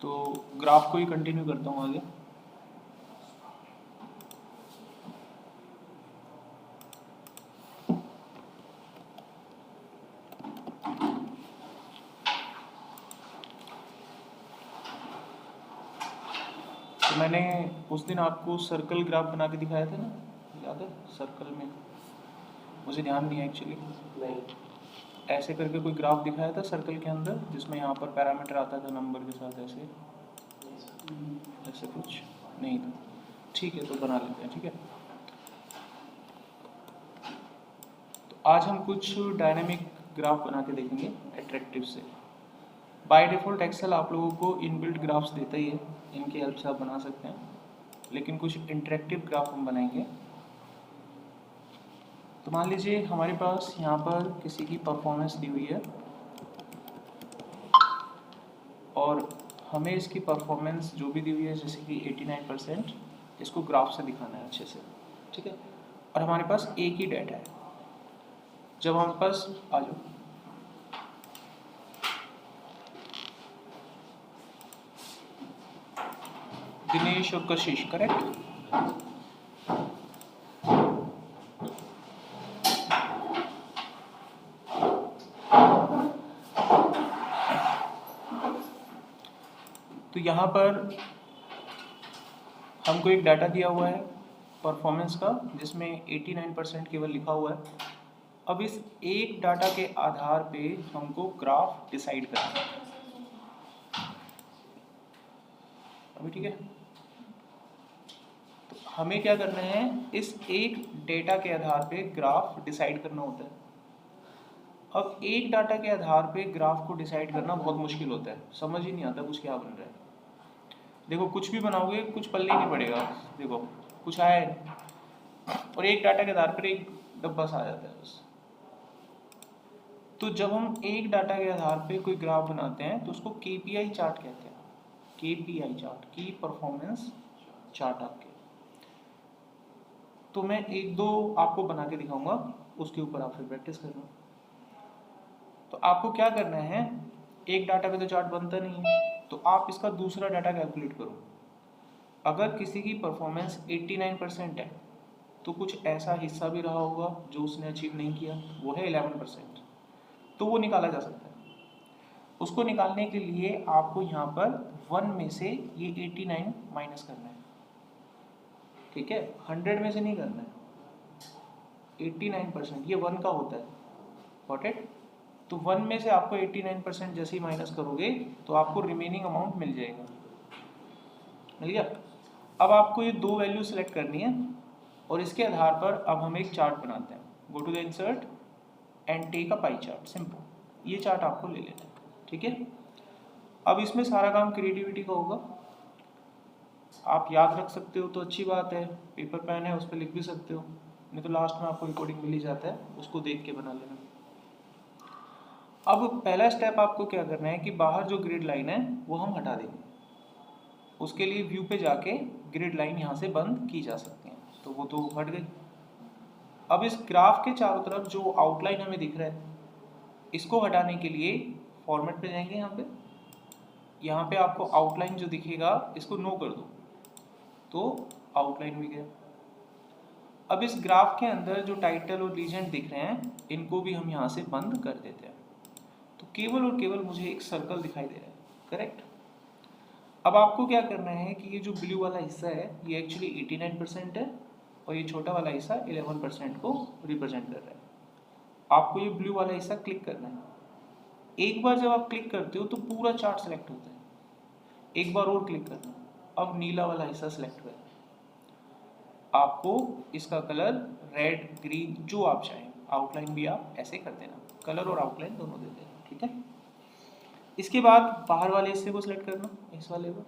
तो ग्राफ को ही कंटिन्यू करता हूँ आगे। तो मैंने उस दिन आपको सर्कल ग्राफ बना के दिखाया था ना, याद है? सर्कल में मुझे ध्यान नहीं है एक्चुअली, नहीं, ऐसे करके कोई ग्राफ दिखाया था सर्कल के अंदर, जिसमें यहाँ पर पैरामीटर आता था नंबर के साथ, ऐसे ऐसे कुछ नहीं था। ठीक है, तो बना लेते हैं। ठीक है, तो आज हम कुछ डायनामिक ग्राफ बना के देखेंगे एट्रैक्टिव से। बाय डिफ़ॉल्ट एक्सेल आप लोगों को इनबिल्ट ग्राफ्स देता ही है, इनकी हेल्प से आप बना सकते हैं, लेकिन कुछ इंटरेक्टिव ग्राफ हम बनाएंगे। तो मान लीजिए हमारे पास यहाँ पर किसी की परफॉर्मेंस दी हुई है और हमें इसकी परफॉर्मेंस जो भी दी हुई है, जैसे कि 89%, इसको ग्राफ से दिखाना है अच्छे से। ठीक है, और हमारे पास एक ही डाटा है। जब हमारे पास आ जाओ, दिनेश और कशिश, करेक्ट? तो यहाँ पर हमको एक डाटा दिया हुआ है परफॉर्मेंस का, जिसमें 89% केवल लिखा हुआ है। अब इस एक डाटा के आधार पे हमको ग्राफ डिसाइड करना है। अभी ठीक है, तो हमें क्या करना है, इस एक डेटा के आधार पे ग्राफ डिसाइड करना होता है। अब एक डाटा के आधार पे ग्राफ को डिसाइड करना बहुत मुश्किल होता है, समझ ही नहीं आता कुछ क्या बन रहा है। देखो, कुछ भी बनाओगे कुछ पल्ले ही नहीं पड़ेगा। देखो, कुछ आया है और एक डाटा के आधार पर एक डब्बा सा आ जाता है बस। तो जब हम एक डाटा के आधार पे कोई ग्राफ बनाते हैं तो उसको केपीआई चार्ट कहते हैं। केपीआई चार्ट, की परफॉर्मेंस चार्ट आपके। तो मैं एक दो आपको बना के दिखाऊंगा, उसके ऊपर आप फिर प्रैक्टिस करना। तो आपको क्या करना है, एक डाटा पे तो चार्ट बनता नहीं है, तो आप इसका दूसरा डाटा कैलकुलेट करो। अगर किसी की परफॉर्मेंस 89% है तो कुछ ऐसा हिस्सा भी रहा होगा जो उसने अचीव नहीं किया, वो है 11%, तो वो निकाला जा सकता है। उसको निकालने के लिए आपको यहाँ पर 1 में से ये 89 माइनस करना है। ठीक है, 100 में से नहीं करना है, 89%, ये 1 का होता है। Got it? तो 1 में से आपको 89% जैसे ही माइनस करोगे तो आपको रिमेनिंग अमाउंट मिल जाएगा। मिल गया? अब आपको ये दो वैल्यू सेलेक्ट करनी है और इसके आधार पर अब हम एक चार्ट बनाते हैं। Go to the insert and take a pie chart, simple. ये चार्ट आपको ले लेना है। ठीक है, अब इसमें सारा काम क्रिएटिविटी का होगा। आप याद रख सकते हो तो अच्छी बात है, पेपर पेन है उस पर लिख भी सकते हो, नहीं तो लास्ट में आपको रिकॉर्डिंग मिल ही जाता है, उसको देख के बना लेना। अब पहला स्टेप आपको क्या करना है कि बाहर जो ग्रिड लाइन है वो हम हटा देंगे। उसके लिए व्यू पे जाके ग्रिड लाइन यहाँ से बंद की जा सकती है, तो वो तो हट गई। अब इस ग्राफ के चारों तरफ जो आउटलाइन हमें दिख रहा है, इसको हटाने के लिए फॉर्मेट पे जाएंगे। यहाँ पे आपको आउटलाइन जो दिखेगा इसको नो कर दो, तो आउटलाइन भी गया। अब इस ग्राफ के अंदर जो टाइटल और लीजेंड दिख रहे हैं, इनको भी हम यहाँ से बंद कर देते हैं। तो केवल और केवल मुझे एक सर्कल दिखाई दे रहा है, करेक्ट? अब आपको क्या करना है कि ये जो ब्लू वाला हिस्सा है ये एक्चुअली 89% है और ये छोटा वाला हिस्सा 11% को रिप्रेजेंट कर रहा है। आपको ये ब्लू वाला हिस्सा क्लिक करना है। एक बार जब आप क्लिक करते हो तो पूरा चार्ट सेलेक्ट होता है। एक बार और क्लिक करना, अब नीला वाला हिस्सा सेलेक्ट करें। आपको इसका कलर रेड, ग्रीन, जो आप चाहें, आउटलाइन भी आप ऐसे कर देना, कलर और आउटलाइन दोनों दे देना। ठीक है, इसके बाद बाहर वाले हिस्से को सिलेक्ट करना, इस वाले को,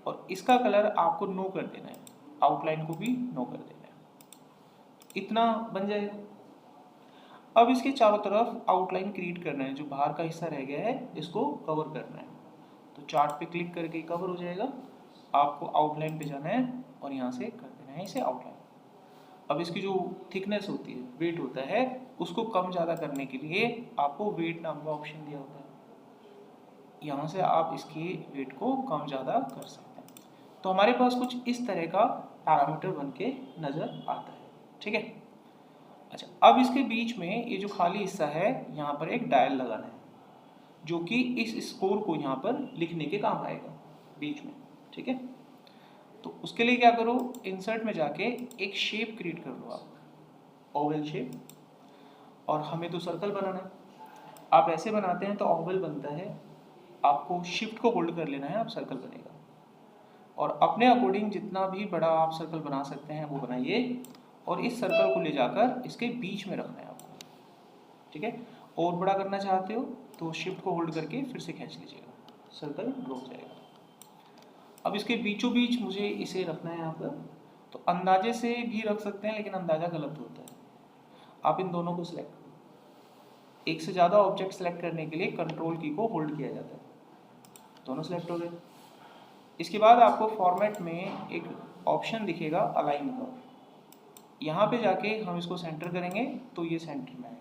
और इसका कलर आपको नो कर देना है, आउटलाइन को भी नो कर देना है। इतना बन जाएगा। अब इसके चारों तरफ आउटलाइन क्रिएट करना है, जो बाहर का हिस्सा रह गया है इसको कवर करना है। तो चार्ट पे क्लिक करके कवर हो जाएगा। आपको आउटलाइन पे जाना है और यहाँ से कर देना है इसे आउटलाइन। अब इसकी जो थिकनेस होती है, वेट होता है, उसको कम ज़्यादा करने के लिए आपको वेट नाम का ऑप्शन दिया होता है। यहाँ से आप इसके वेट को कम ज़्यादा कर सकते हैं। तो हमारे पास कुछ इस तरह का पैरामीटर बन के नज़र आता है, ठीक है। अच्छा, अब इसके बीच में ये जो खाली हिस्सा है यहाँ पर एक डायल लगाना है जो कि इस स्कोर को यहाँ पर लिखने के काम आएगा बीच में, ठीक है। तो उसके लिए क्या करो, इंसर्ट में जाके एक शेप क्रिएट कर लो आप, ओवल शेप, और हमें तो सर्कल बनाना है। आप ऐसे बनाते हैं तो ओवल बनता है, आपको शिफ्ट को होल्ड कर लेना है, आप सर्कल बनेगा। और अपने अकॉर्डिंग जितना भी बड़ा आप सर्कल बना सकते हैं वो बनाइए, और इस सर्कल को ले जाकर इसके बीच में रखना है आपको, ठीक है। और बड़ा करना चाहते हो तो शिफ्ट को होल्ड करके फिर से खींच लीजिएगा, सर्कल रुक जाएगा। अब इसके बीचों बीच मुझे इसे रखना है यहाँ पर, तो अंदाजे से भी रख सकते हैं लेकिन अंदाजा गलत होता है। आप इन दोनों को सिलेक्ट करो, एक से ज़्यादा ऑब्जेक्ट सेलेक्ट करने के लिए कंट्रोल की को होल्ड किया जाता है। दोनों सिलेक्ट हो गए। इसके बाद आपको फॉर्मेट में एक ऑप्शन दिखेगा अलाइन का, यहाँ पे जाके हम इसको सेंटर करेंगे तो ये सेंटर में आएगा,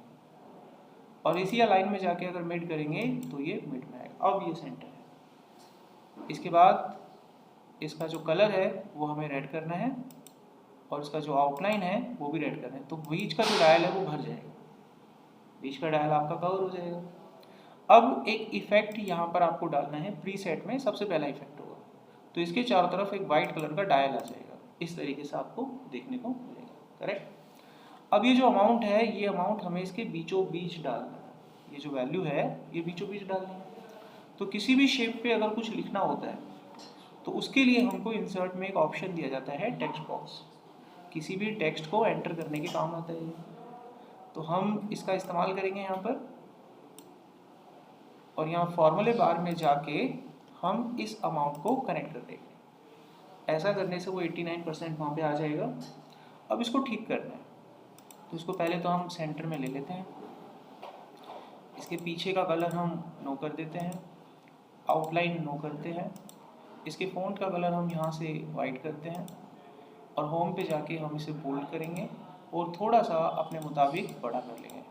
और इसी अलाइन में जाके अगर मिड करेंगे तो ये मिड में आएगा। अब ये सेंटर है। इसके बाद इसका जो कलर है वो हमें रेड करना है, और इसका जो आउटलाइन है वो भी रेड करना है, तो बीच का जो डायल है वो भर जाएगा, बीच का डायल आपका कवर हो जाएगा। अब एक इफेक्ट यहाँ पर आपको डालना है, प्रीसेट में सबसे पहला इफेक्ट होगा, तो इसके चारों तरफ एक वाइट कलर का डायल आ जाएगा, इस तरीके से आपको देखने को मिलेगा, करेक्ट। अब ये जो अमाउंट है, ये अमाउंट हमें इसके बीचों बीच डालना है, ये जो वैल्यू है ये बीचों बीच डालनी है। तो किसी भी शेप पे अगर कुछ लिखना होता है तो उसके लिए हमको इंसर्ट में एक ऑप्शन दिया जाता है टेक्स्ट बॉक्स, किसी भी टेक्स्ट को एंटर करने के काम आता है। तो हम इसका इस्तेमाल करेंगे यहाँ पर, और यहाँ फॉर्मूले बार में जाके हम इस अमाउंट को कनेक्ट कर देंगे। ऐसा करने से वो 89% वहाँ पे आ जाएगा। अब इसको ठीक करना है, तो इसको पहले तो हम सेंटर में ले लेते हैं, इसके पीछे का कलर हम नो कर देते हैं, आउटलाइन नो करते हैं, इसके फ़ॉन्ट का कलर हम यहाँ से वाइट करते हैं, और होम पे जाके हम इसे बोल्ड करेंगे और थोड़ा सा अपने मुताबिक बड़ा कर लेंगे।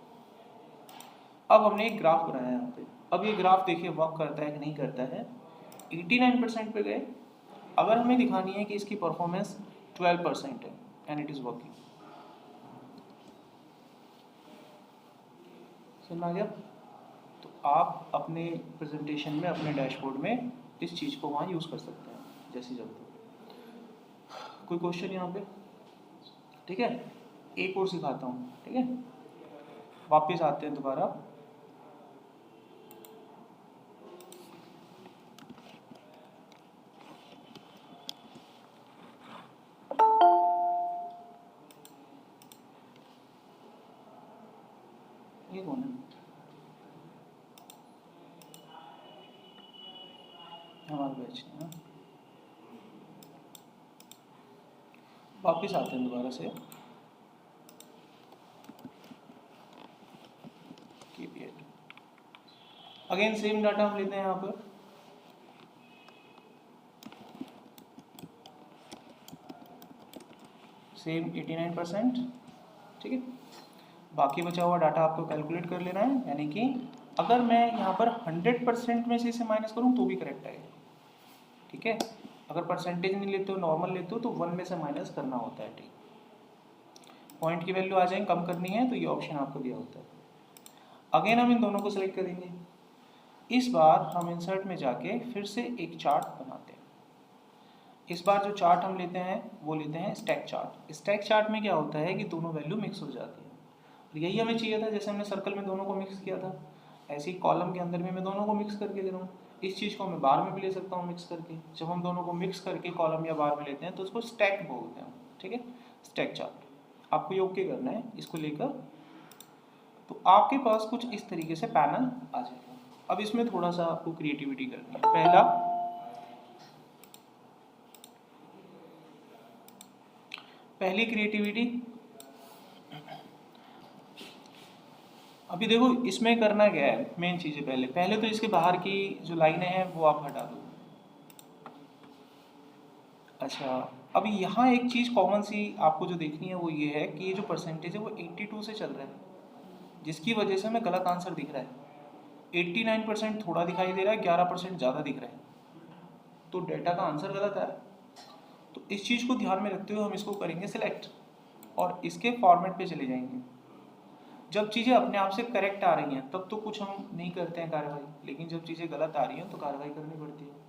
अब हमने एक ग्राफ बनाया है यहाँ पे। अब ये ग्राफ देखिए वर्क करता है कि नहीं करता है। 89% पे गए। अगर हमें दिखानी है कि इसकी परफॉर्मेंस 12% है एंड इट इज़ वर्किंग, समझ आ गया। तो आप अपने प्रेजेंटेशन में, अपने डैशबोर्ड में इस चीज़ को वहाँ यूज़ कर सकते हैं जैसी जरूरत हो। कोई क्वेश्चन यहाँ पे? ठीक है, एक और सिखाता हूँ, ठीक है। वापस आते हैं दोबारा। ये कौन है? हमारा बैच है। वापस आते हैं दोबारा से। अगेन सेम डाटा हम लेते हैं यहाँ पर, सेम 89%, ठीक है। बाकी बचा हुआ डाटा आपको कैलकुलेट कर लेना है, यानी कि अगर मैं यहाँ पर 100% में से इसे माइनस करूँ तो भी करेक्ट आएगा, ठीक है। अगर परसेंटेज नहीं लेते हो, नॉर्मल लेते हो, तो 1 में से माइनस करना होता है, ठीक। पॉइंट की वैल्यू आ जाए, कम करनी है तो ये ऑप्शन आपको दिया होता है। अगेन हम इन दोनों को सिलेक्ट करेंगे। इस बार हम इंसर्ट में जाके फिर से एक चार्ट बनाते हैं। इस बार जो चार्ट हम लेते हैं वो लेते हैं स्टैक चार्ट। स्टैक चार्ट में क्या होता है कि दोनों वैल्यू मिक्स हो जाती है, और यही हमें चाहिए था। जैसे हमने सर्कल में दोनों को मिक्स किया था, ऐसे ही कॉलम के अंदर में मैं दोनों को मिक्स करके दे रहा हूँ। इस चीज़ को मैं बार में भी ले सकता हूँ मिक्स करके। जब हम दोनों को मिक्स करके कॉलम या बार में लेते हैं तो उसको स्टैक बोलते हैं, ठीक है। स्टैक चार्ट आपको योग्य करना है इसको लेकर, तो आपके पास कुछ इस तरीके से पैनल आ जाएगा। अब इसमें थोड़ा सा आपको क्रिएटिविटी करनी है। पहली क्रिएटिविटी, अभी देखो इसमें करना क्या है, मेन चीज़ें पहले तो इसके बाहर की जो लाइनें हैं वो आप हटा दो। अच्छा, अभी यहाँ एक चीज़ कॉमन सी आपको जो देखनी है वो ये है कि ये जो परसेंटेज है वो 82 से चल रहा है, जिसकी वजह से हमें गलत आंसर दिख रहा है। 89% थोड़ा दिखाई दे रहा है, 11% ज़्यादा दिख रहा है, तो डेटा का आंसर गलत है। तो इस चीज़ को ध्यान में रखते हुए हम इसको करेंगे सिलेक्ट और इसके फॉर्मेट पे चले जाएंगे। जब चीज़ें अपने आप से करेक्ट आ रही हैं तब तो कुछ हम नहीं करते हैं कार्रवाई, लेकिन जब चीज़ें गलत आ रही हैं तो कार्रवाई करनी पड़ती है।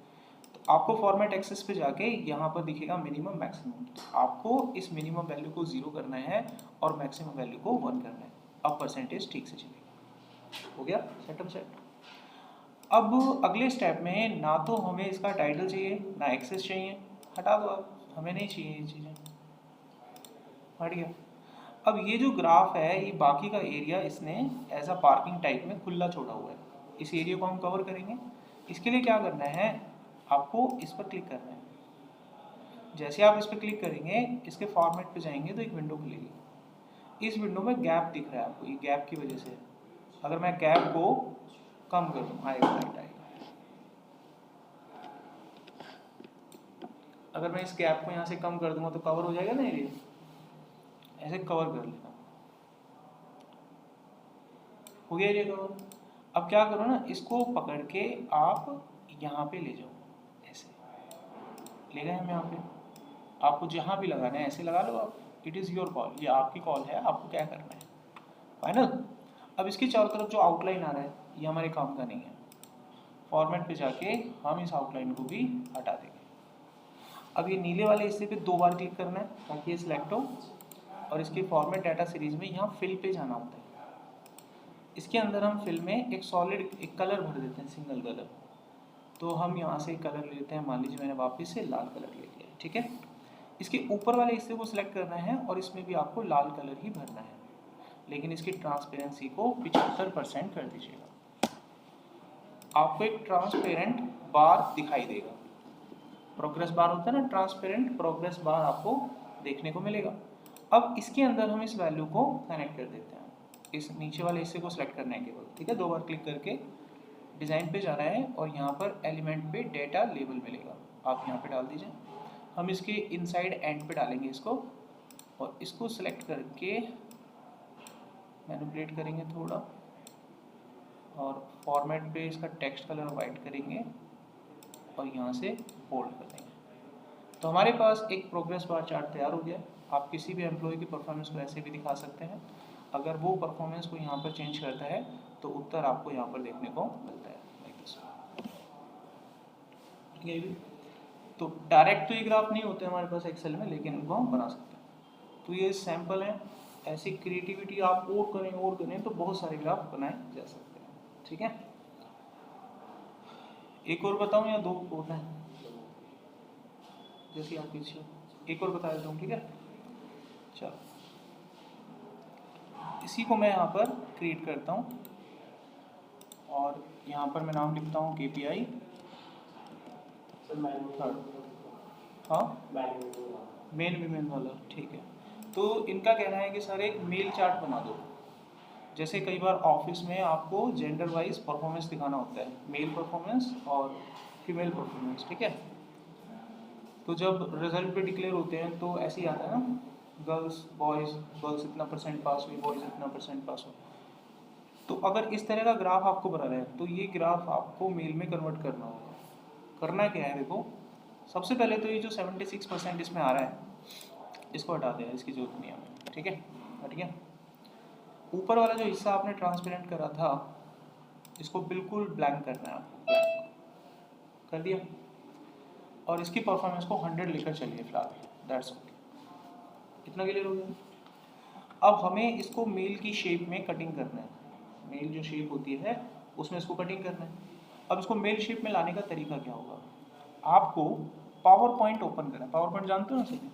तो आपको फॉर्मेट एक्सेस पे जाके यहाँ पर दिखेगा मिनिमम मैक्सिमम, तो आपको इस मिनिमम वैल्यू को 0 करना है और मैक्सिमम वैल्यू को 1 करना है। अब परसेंटेज ठीक से चलेगा। हो गया सेटअप सेट। अब अगले स्टेप में ना तो हमें इसका टाइटल चाहिए ना एक्सेस चाहिए, हटा दो आप, हमें नहीं चाहिए ये चीज़ें, हट गया। अब ये जो ग्राफ है ये बाकी का एरिया इसने एज अ पार्किंग टाइप में खुला छोड़ा हुआ है, इस एरिया को हम कवर करेंगे। इसके लिए क्या करना है, आपको इस पर क्लिक करना है। जैसे आप इस पर क्लिक करेंगे इसके फॉर्मेट पे जाएंगे तो एक विंडो खुलेगी। इस विंडो में गैप दिख रहा है आपको, ये गैप की वजह से अगर मैं गैप को कम कर दूँ आएगा राइट आएगा। अगर मैं इस गैप को यहाँ से कम कर दूंगा तो कवर हो जाएगा ना एरिया, ऐसे कवर कर लेना, हो गया एरिया कवर। अब क्या करो ना, इसको पकड़ के आप यहाँ पे ले जाओ, ऐसे ले गए हम यहाँ पे। आपको जहाँ भी लगाना है ऐसे लगा लो आप, इट इज़ योर कॉल, ये आपकी कॉल है, आपको क्या करना है, फाइनल। अब इसके चारों तरफ जो आउटलाइन आ रहा है ये हमारे काम का नहीं है, फॉर्मेट पे जाके हम इस आउटलाइन को भी हटा देंगे। अब ये नीले वाले हिस्से पे 2 बार क्लिक करना है ताकि ये सिलेक्ट हो, और इसके फॉर्मेट डाटा सीरीज में यहाँ फिल पे जाना होता है। इसके अंदर हम फिल में एक सॉलिड एक कलर भर देते हैं, सिंगल कलर। तो हम यहाँ से कलर लेते हैं, मान लीजिए मैंने वापस से लाल कलर ले लिया, ठीक है। इसके ऊपर वाले हिस्से को सिलेक्ट करना है और इसमें भी आपको लाल कलर ही भरना है, लेकिन इसकी ट्रांसपेरेंसी को 75% कर दीजिएगा। आपको एक ट्रांसपेरेंट बार दिखाई देगा, प्रोग्रेस बार होता है ना, ट्रांसपेरेंट प्रोग्रेस बार आपको देखने को मिलेगा। अब इसके अंदर हम इस वैल्यू को कनेक्ट कर देते हैं, इस नीचे वाले हिस्से को सिलेक्ट करना है केवल, ठीक है। 2 बार क्लिक करके डिज़ाइन पे जाना है और यहाँ पर एलिमेंट पे डेटा लेबल मिलेगा, आप यहाँ पे डाल दीजिए। हम इसके इनसाइड एंड पे डालेंगे इसको, और इसको सिलेक्ट करके मैनिपुलेट करेंगे थोड़ा, और फॉर्मेट पे इसका टेक्स्ट कलर वाइट करेंगे और यहाँ से बोल्ड कर देंगे। तो हमारे पास एक प्रोग्रेस बार चार्ट तैयार हो गया। आप किसी भी एम्प्लॉय की परफॉर्मेंस को ऐसे भी दिखा सकते हैं, अगर वो परफॉर्मेंस को यहाँ पर चेंज करता है तो उत्तर आपको यहाँ पर देखने को मिलता है, लाइक दिस। ठीक है, तो डायरेक्ट तो ये ग्राफ नहीं होते हमारे पास एक्सेल में, लेकिन इनको हम बना सकते हैं। तो ये सैम्पल है, ऐसी क्रिएटिविटी आप और करें तो बहुत सारे ग्राफ बनाए जा सकते हैं, ठीक है। एक और बताऊँ या 2 होता है, जैसी आपकी इच्छा, एक और बता देता हूँ, ठीक है। चलो इसी को मैं यहाँ पर क्रिएट करता हूँ और यहाँ पर मैं नाम लिखता हूँ KPI। हाँ मेन वीमेन वाला, ठीक है। तो इनका कहना है कि सर एक मेल चार्ट बना दो, जैसे कई बार ऑफिस में आपको जेंडर वाइज परफॉर्मेंस दिखाना होता है, मेल परफॉर्मेंस और फीमेल परफॉर्मेंस, ठीक है। तो जब रिजल्ट पे डिक्लेयर होते हैं तो ऐसे ही आता है ना, गर्ल्स बॉयज़, गर्ल्स इतना % पास हुई, बॉयज़ इतना % पास हुआ। तो अगर इस तरह का ग्राफ आपको बना है तो ये ग्राफ आपको मेल में कन्वर्ट करना होगा। करना क्या है, देखो सबसे पहले तो ये जो 76% इसमें आ रहा है इसको हटा दें, इसकी जरूरत नहीं है हमें, ठीक है, हट गया। ऊपर वाला जो हिस्सा आपने ट्रांसपेरेंट करा था इसको बिल्कुल ब्लैंक करना है आपको, ब्लैंक कर दिया, और इसकी परफॉर्मेंस को 100 लेकर चलिए फिलहाल, दैट्स ओके। इतना क्लियर हो गया। अब हमें इसको मेल की शेप में कटिंग करना है, मेल जो शेप होती है उसमें इसको कटिंग करना है। अब इसको मेल शेप में लाने का तरीका क्या होगा, आपको पावर पॉइंट ओपन करना है। पावर पॉइंट जानते हो ना सभी,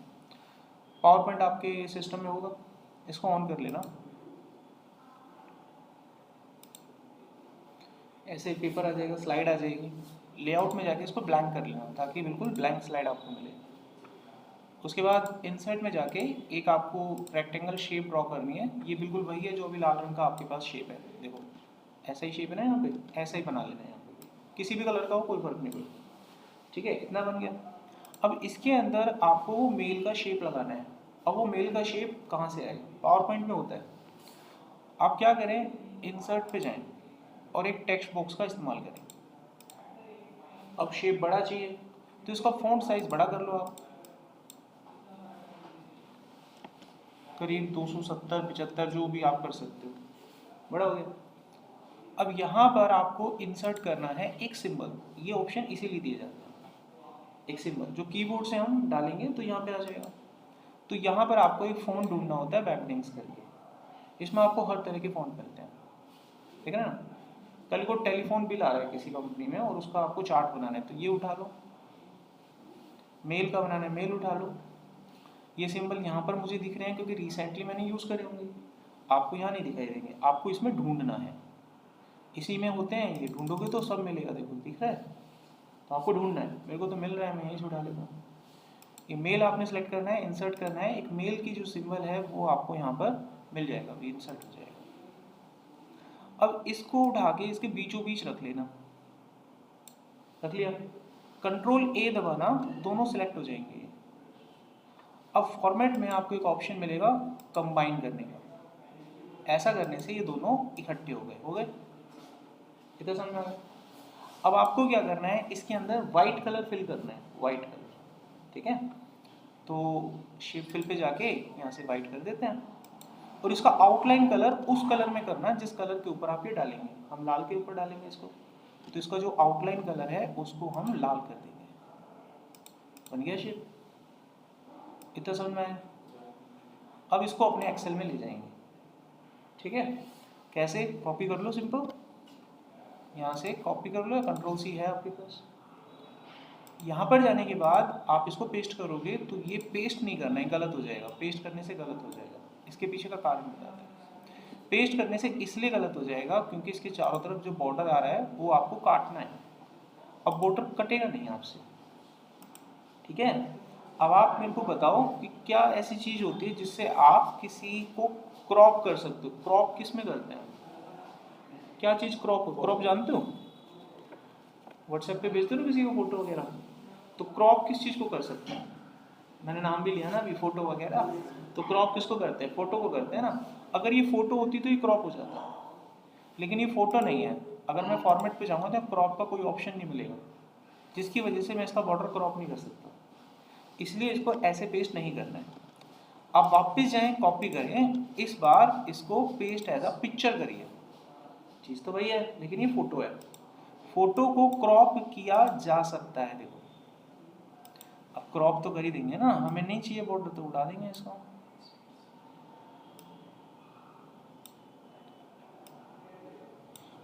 पावर पॉइंट आपके सिस्टम में होगा, इसको ऑन कर लेना। ऐसे पेपर आ जाएगा, स्लाइड आ जाएगी, लेआउट में जाके इसको ब्लैंक कर लेना ताकि बिल्कुल ब्लैंक स्लाइड आपको मिले। उसके बाद इंसर्ट में जाके एक आपको रेक्टेंगल शेप ड्रॉ करनी है, ये बिल्कुल वही है जो अभी लाल रंग का आपके पास शेप है, देखो ऐसा ही शेप है ना, यहाँ पे ऐसा ही बना लेना है, यहाँ पे किसी भी कलर का हो कोई फर्क नहीं पड़ता, ठीक है। इतना बन गया। अब इसके अंदर आपको वो मेल का शेप लगाना है। अब वो मेल का शेप कहाँ से आएगा, पावर पॉइंट में होता है। आप क्या करें, इंसर्ट पे जाएं और एक टेक्स्ट बॉक्स का इस्तेमाल करें। अब शेप बड़ा चाहिए तो इसका फॉन्ट साइज बड़ा कर लो आप, करीब 270 75 जो भी आप कर सकते हो, बड़ा हो गया। अब यहाँ पर आपको इंसर्ट करना है एक सिंबल, ये ऑप्शन इसीलिए दिए जाते हैं, एक सिंबल जो कीबोर्ड से हम डालेंगे तो यहाँ पे आ जाएगा। तो यहाँ पर आपको एक फ़ॉन्ट ढूंढना होता है बैकलिंक्स करके, इसमें आपको हर तरह के फ़ॉन्ट मिलते हैं, ठीक है ना। कल को टेलीफोन बिल आ रहा है किसी कंपनी में और उसका आपको चार्ट बनाना है तो ये उठा लो, मेल का बनाना है मेल उठा लो। ये सिंबल यहाँ पर मुझे दिख रहे हैं क्योंकि रिसेंटली मैंने यूज़ करे होंगे, आपको यहाँ नहीं दिखाई देंगे, आपको इसमें ढूंढना है, इसी में होते हैं ये, ढूंढोगे तो सब मिलेगा, देखो दिख रहा है, तो आपको ढूंढना है, मेरे को तो मिल रहा है, मैं यहीं से उठा लेता हूँ। ये मेल आपने सेलेक्ट करना है, इंसर्ट करना है, एक मेल की जो सिंबल है वो आपको यहाँ पर मिल जाएगा, अभी इंसर्ट हो जाएगा। अब इसको उठा के इसके बीचों बीच रख लेना, रख लिया, कंट्रोल ए दबाना, दोनों सिलेक्ट हो जाएंगे। अब फॉर्मेट में आपको एक ऑप्शन मिलेगा कंबाइन करने का, ऐसा करने से ये दोनों इकट्ठे हो गए, इतना समझ में आ गया। अब आपको क्या करना है, इसके अंदर वाइट कलर फिल करना है, वाइट कलर, ठीक है। तो शेप फिल पे जाके यहाँ से वाइट कर देते हैं और इसका आउटलाइन कलर उस कलर में करना जिस कलर के ऊपर आप ये डालेंगे, हम लाल के ऊपर डालेंगे इसको, तो इसका जो आउटलाइन कलर है उसको हम लाल कर देंगे, बन गया शेप, इतना समझ में आया। अब इसको अपने एक्सेल में ले जाएंगे, ठीक है। कैसे, कॉपी कर लो, सिंपल यहाँ से कॉपी कर लो, कंट्रोल सी है आपके पास। यहाँ पर जाने के बाद आप इसको पेस्ट करोगे तो ये पेस्ट नहीं करना है, गलत हो जाएगा, पेस्ट करने से गलत हो जाएगा, इसके पीछे का कारण बताते हैं। पेस्ट करने से इसलिए गलत हो जाएगा क्योंकि इसके चारों तरफ जो बॉर्डर आ रहा है वो आपको काटना है, अब बॉर्डर कटेगा नहीं आपसे, ठीक है। अब आप मेरे को बताओ कि क्या ऐसी चीज़ होती है जिससे आप किसी को क्रॉप कर सकते हो, क्रॉप किस में करते हैं, क्या चीज़ क्रॉप हो, क्रॉप जानते हो, व्हाट्सएप पे भेजते हो ना किसी को फोटो वगैरह, तो क्रॉप किस चीज़ को कर सकते हैं, मैंने नाम भी लिया ना अभी, फोटो वगैरह, तो क्रॉप किसको करते हैं, फोटो को करते हैं ना। अगर ये फोटो होती तो ये क्रॉप हो जाता, लेकिन ये फोटो नहीं है, अगर मैं फॉर्मेट पे जाऊँगा तो क्रॉप का कोई ऑप्शन नहीं मिलेगा, जिसकी वजह से मैं इसका बॉर्डर क्रॉप नहीं कर सकता, इसलिए इसको ऐसे पेस्ट नहीं करना है। अब वापस जाएं, कॉपी करें, इस बार इसको पेस्ट एज अ पिक्चर करिए, चीज़ तो वही है लेकिन ये फोटो है, फोटो को क्रॉप किया जा सकता है, देखो अब क्रॉप तो कर ही देंगे ना, हमें नहीं चाहिए बॉर्डर तो उड़ा देंगे इसको।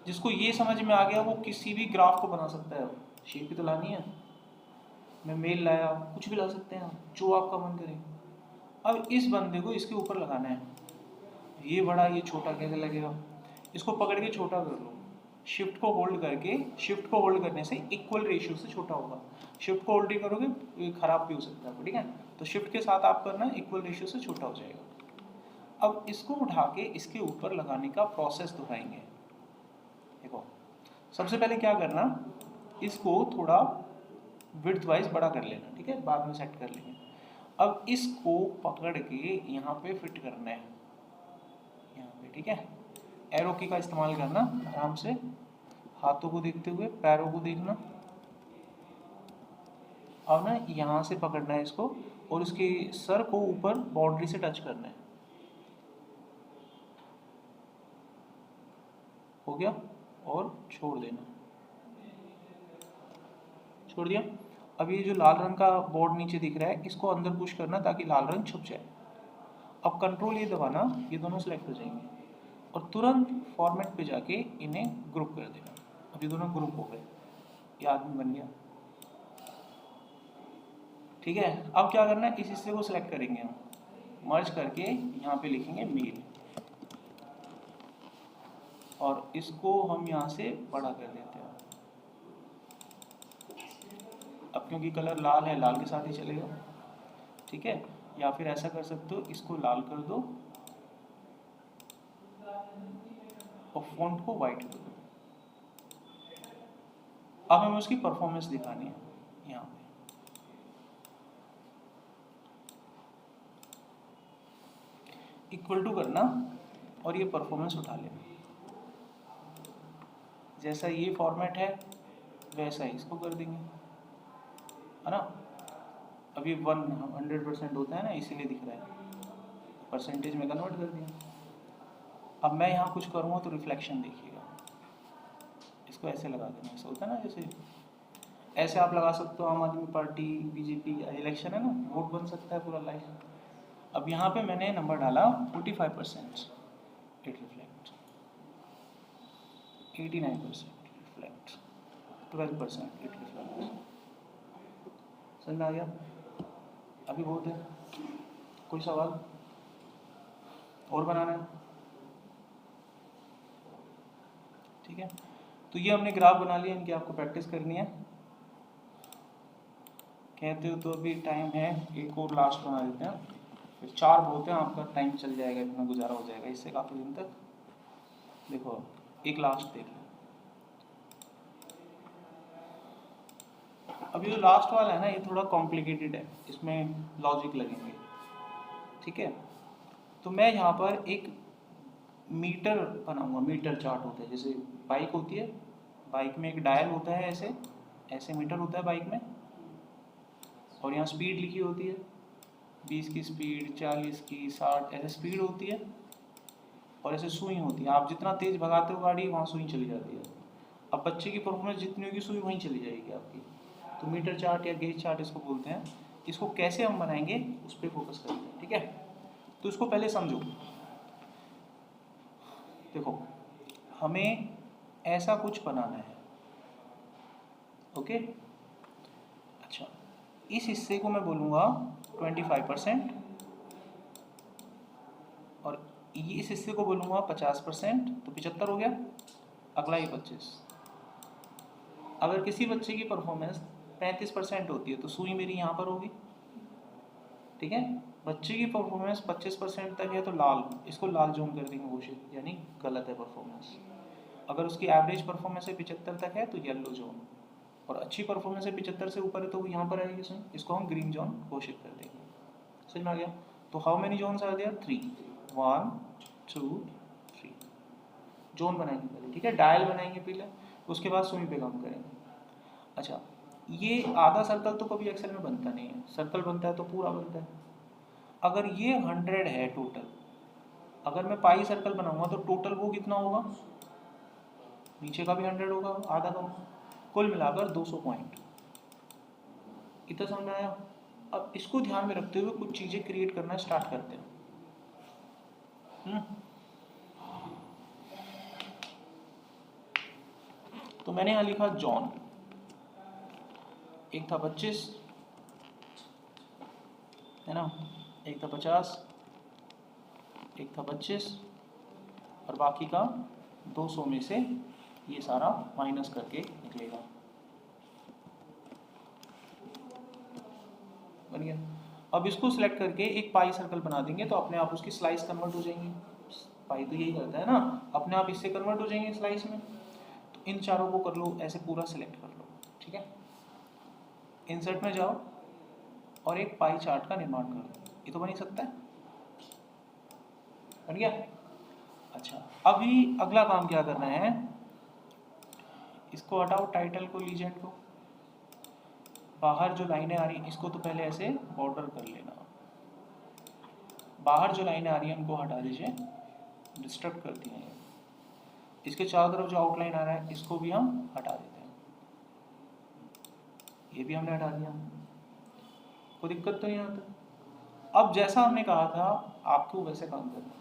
जिसको ये समझ में आ गया वो किसी भी ग्राफ को बना सकता है, शेप ही तो लानी है, मैं मेल लाया, कुछ भी ला सकते हैं जो आपका मन करे। अब इस बंदे को इसके ऊपर लगाना है, ये बड़ा ये छोटा कैसे लगेगा, इसको पकड़ के छोटा कर लो, शिफ्ट को होल्ड करके, शिफ्ट को होल्ड करने से इक्वल रेशियो से छोटा होगा, शिफ्ट को होल्ड ही करोगे तो ये खराब भी हो सकता है, ठीक है, तो शिफ्ट के साथ आप करना, इक्वल रेशियो से छोटा हो जाएगा। अब इसको उठा के इसके ऊपर लगाने का प्रोसेस दिखाएंगे, देखो सबसे पहले क्या करना, इसको थोड़ा विड्थ वाइज बड़ा कर लेना, ठीक है, बाद में सेट कर लेंगे। अब इसको पकड़ के यहाँ पे फिट करना है, यहाँ पे, ठीक है, एरो की का इस्तेमाल करना, आराम से हाथों को देखते हुए पैरों को देखना, और ना यहाँ से पकड़ना है इसको और इसके सर को ऊपर बाउंड्री से टच करना है, हो गया, और छोड़ देना, छोड़ दिया। अब ये जो लाल रंग का बोर्ड नीचे दिख रहा है इसको अंदर पुश करना ताकि लाल रंग छुप जाए। अब कंट्रोल ये दबाना, ये दोनों सेलेक्ट हो जाएंगे और तुरंत फॉर्मेट पे जाके इन्हें ग्रुप कर देना, अब ये दोनों ग्रुप हो गए, ये आदमी बन गया, ठीक है। अब क्या करना है, इस हिस्से को सिलेक्ट करेंगे हम, मर्ज करके यहाँ पे लिखेंगे मेल और इसको हम यहाँ से बड़ा कर देते हैं। अब क्योंकि कलर लाल है, लाल के साथ ही चलेगा, ठीक है, या फिर ऐसा कर सकते हो, इसको लाल कर दो और फॉन्ट को वाइट कर दो। अब हमें उसकी परफॉर्मेंस दिखानी है, यहाँ पे इक्वल टू करना और ये परफॉर्मेंस उठा लेना, जैसा ये फॉर्मेट है वैसा ही इसको कर देंगे, है ना। अभी 100% होता है ना, इसीलिए दिख रहा है, परसेंटेज में कन्वर्ट कर दिया। अब मैं यहाँ कुछ करूँगा तो रिफ्लेक्शन देखिएगा, इसको ऐसे लगा देना, ऐसा होता है ना, जैसे ऐसे आप लगा सकते हो। आम आदमी पार्टी, बीजेपी, इलेक्शन है ना, वोट बन सकता है पूरा लाइफ। अब यहाँ पे मैंने नंबर डाला 45%, it reflect, 89% reflect, 12% it reflect. समझ में आ गया? अभी बहुत है, कोई सवाल और बनाना है? ठीक है, तो ये हमने ग्राफ बना लिया, इनकी आपको प्रैक्टिस करनी है। कहते हो तो अभी टाइम है, एक और लास्ट बना देते हैं, फिर 4 बोलते हैं, आपका टाइम चल जाएगा, इतना गुजारा हो जाएगा इससे काफ़ी दिन तक। देखो एक लास्ट देख लो, अभी जो लास्ट वाला है ना, ये थोड़ा कॉम्प्लिकेटेड है, इसमें लॉजिक लगेंगे, ठीक है। तो मैं यहाँ पर एक मीटर बनाऊंगा, मीटर चार्ट होता है, जैसे बाइक होती है, बाइक में एक डायल होता है, ऐसे ऐसे मीटर होता है बाइक में, और यहाँ स्पीड लिखी होती है, 20 की स्पीड, 40 की, 60, ऐसे स्पीड होती है, और ऐसे सुई होती है, आप जितना तेज़ भगाते हो गाड़ी वहाँ सुई चली जाती है। अब बच्चे की परफॉर्मेंस जितनी होगी सुई वहीं चली जाएगी आपकी। तो मीटर चार्ट या गेज चार्ट इसको बोलते हैं। इसको कैसे हम बनाएंगे उस पर फोकस करते हैं, ठीक है। तो इसको पहले समझो, देखो हमें ऐसा कुछ बनाना है, ओके। अच्छा, इस हिस्से को मैं बोलूँगा 25%, और ये इस हिस्से को बोलूँगा 50%, तो 75 हो गया। अगला ही 25। अगर किसी बच्चे की परफॉर्मेंस 35% होती है तो सुई मेरी यहाँ पर होगी, ठीक है। बच्चे की परफॉर्मेंस 25% तक है तो लाल, इसको लाल जोन कर देंगे घोषित, यानी गलत है परफॉर्मेंस। अगर उसकी एवरेज परफॉर्मेंस है 75 तक है तो येलो जोन, और अच्छी परफॉर्मेंस है 75 से ऊपर है तो वो यहाँ पर आएगी सुई, इसको हम ग्रीन जोन घोषित कर देंगे। समझ में आ गया? तो हाउ मेनी जोन्स आ गया? 3, 1 2 3 जोन बनाएंगे पहले, ठीक है। डायल बनाएंगे पहले, उसके बाद सुई पे काम करेंगे। अच्छा, ये आधा सर्कल तो कभी एक्सेल में बनता नहीं है, सर्कल बनता है तो पूरा बनता है। अगर ये 100 है टोटल, अगर मैं पाई सर्कल बनाऊंगा तो टोटल वो कितना होगा? नीचे का भी 100 होगा, आधा का, कुल मिलाकर 200 पॉइंट। इतना समझ में आया? अब इसको ध्यान में रखते हुए कुछ चीजें क्रिएट करना स्टार्ट करते हैं। तो मैंने यहाँ लिखा जॉन, एक था 25, है ना, एक था 50, एक था 25, और बाकी का 200 में से ये सारा माइनस करके निकलेगा। बन गया। अब इसको सिलेक्ट करके एक पाई सर्कल बना देंगे तो अपने आप उसकी स्लाइस कन्वर्ट हो जाएंगी। पाई तो यही करता है ना, अपने आप इससे कन्वर्ट हो जाएंगे स्लाइस में। तो इन चारों को कर लो, ऐसे पूरा सिलेक्ट कर लो, ठीक है। इंसर्ट में जाओ और एक पाई चार्ट का निर्माण कर लो। ये तो बन ही सकता है, बन गया। अच्छा, अभी अगला काम क्या करना है, इसको हटाओ, टाइटल को, लीजेंड को, बाहर जो लाइनें आ रही इसको तो पहले ऐसे बॉर्डर कर लेना, बाहर जो लाइनें आ रही हैं उनको हटा दीजिए, डिस्टर्ब करती हैं। इसके चारों तरफ जो आउटलाइन आ रहा है इसको भी हम हटा देते हैं, ये भी हमने हटा दिया, कोई दिक्कत तो नहीं आता। अब जैसा हमने कहा था आपको वैसे काम करना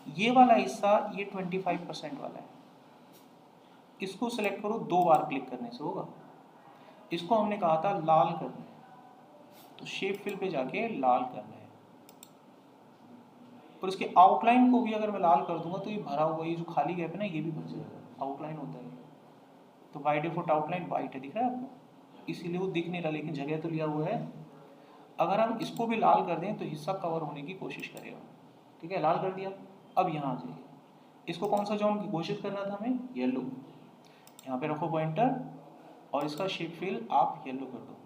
है। ये वाला हिस्सा ये 25% वाला है, इसको सेलेक्ट करो, 2 बार क्लिक करने से होगा। इसको हमने कहा था लाल करना है, तो शेप फिल पे जाके लाल करना है, और इसके आउटलाइन को भी अगर मैं लाल कर दूंगा तो ये भरा हुआ, ये जो खाली गैप है ना, ये भी भर जाएगा, आउटलाइन होता है। तो बाय डिफॉल्ट आउटलाइन वाइट है, दिख रहा है आपको, इसीलिए वो दिख नहीं रहा, लेकिन जगह तो लिया हुआ है। अगर हम इसको भी लाल कर दें तो हिस्सा कवर होने की कोशिश करेगा, ठीक है। लाल कर दिया, अब यहाँ आ जाइए, इसको कौन सा जोन घोषित करना था हमें? येलो। यहाँ पे रखो पॉइंटर, और इसका शेप फिल आप येलो कर दो,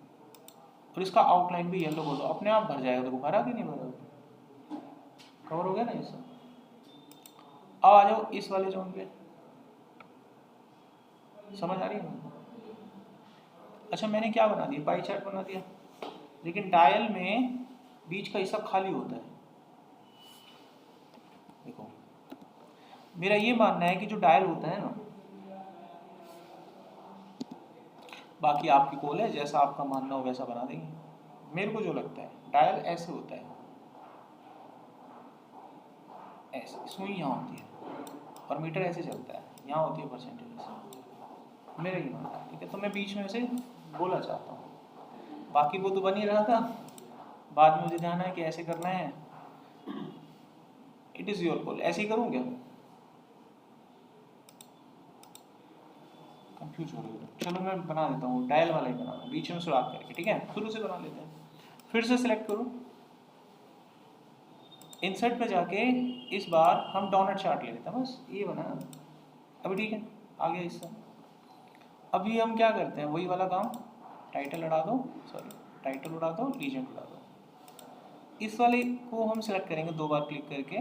और इसका आउटलाइन भी येलो कर दो, अपने आप भर जाएगा। देखो भरा कि नहीं भरा, कवर हो गया ना ये सब। अब आ जाओ इस वाले जोन पे, समझ आ रही है? अच्छा मैंने क्या बना दिया, पाई चार्ट बना दिया, लेकिन डायल में बीच का हिस्सा खाली होता है। देखो मेरा ये मानना है कि जो डायल होता है ना, बाकी आपकी कॉल है, जैसा आपका मानना हो वैसा बना देंगे। मेरे को जो लगता है डायल ऐसे होता है, ऐसे सुई यहाँ होती है और मीटर ऐसे चलता है, यहाँ होती है परसेंटेज ऐसे, मेरा ये मानना है। ठीक है, तो मैं बीच में ऐसे बोला चाहता हूँ, बाकी वो तो बन ही रहा था, बाद में मुझे ध्यान है कि ऐसे करना है। इट इज़ योर कॉल, ऐसे ही करूँ क्या? कंफ्यूज हो रही हो? चलो मैं बना देता हूँ, डायल वाला ही बना दूँ, बीच में सुराख करके। ठीक है, शुरू से बना लेते हैं। फिर से सिलेक्ट करो, इंसर्ट पे जाके इस बार हम डोनट चार्ट ले लेते हैं, बस ये बना। अभी ठीक है, आ गया इससे। अभी हम क्या करते हैं, वही वाला काम, टाइटल उड़ा दो, सॉरी टाइटल उड़ा दो, लीजेंड उड़ा दो। इस वाले को हम सिलेक्ट करेंगे 2 बार क्लिक करके,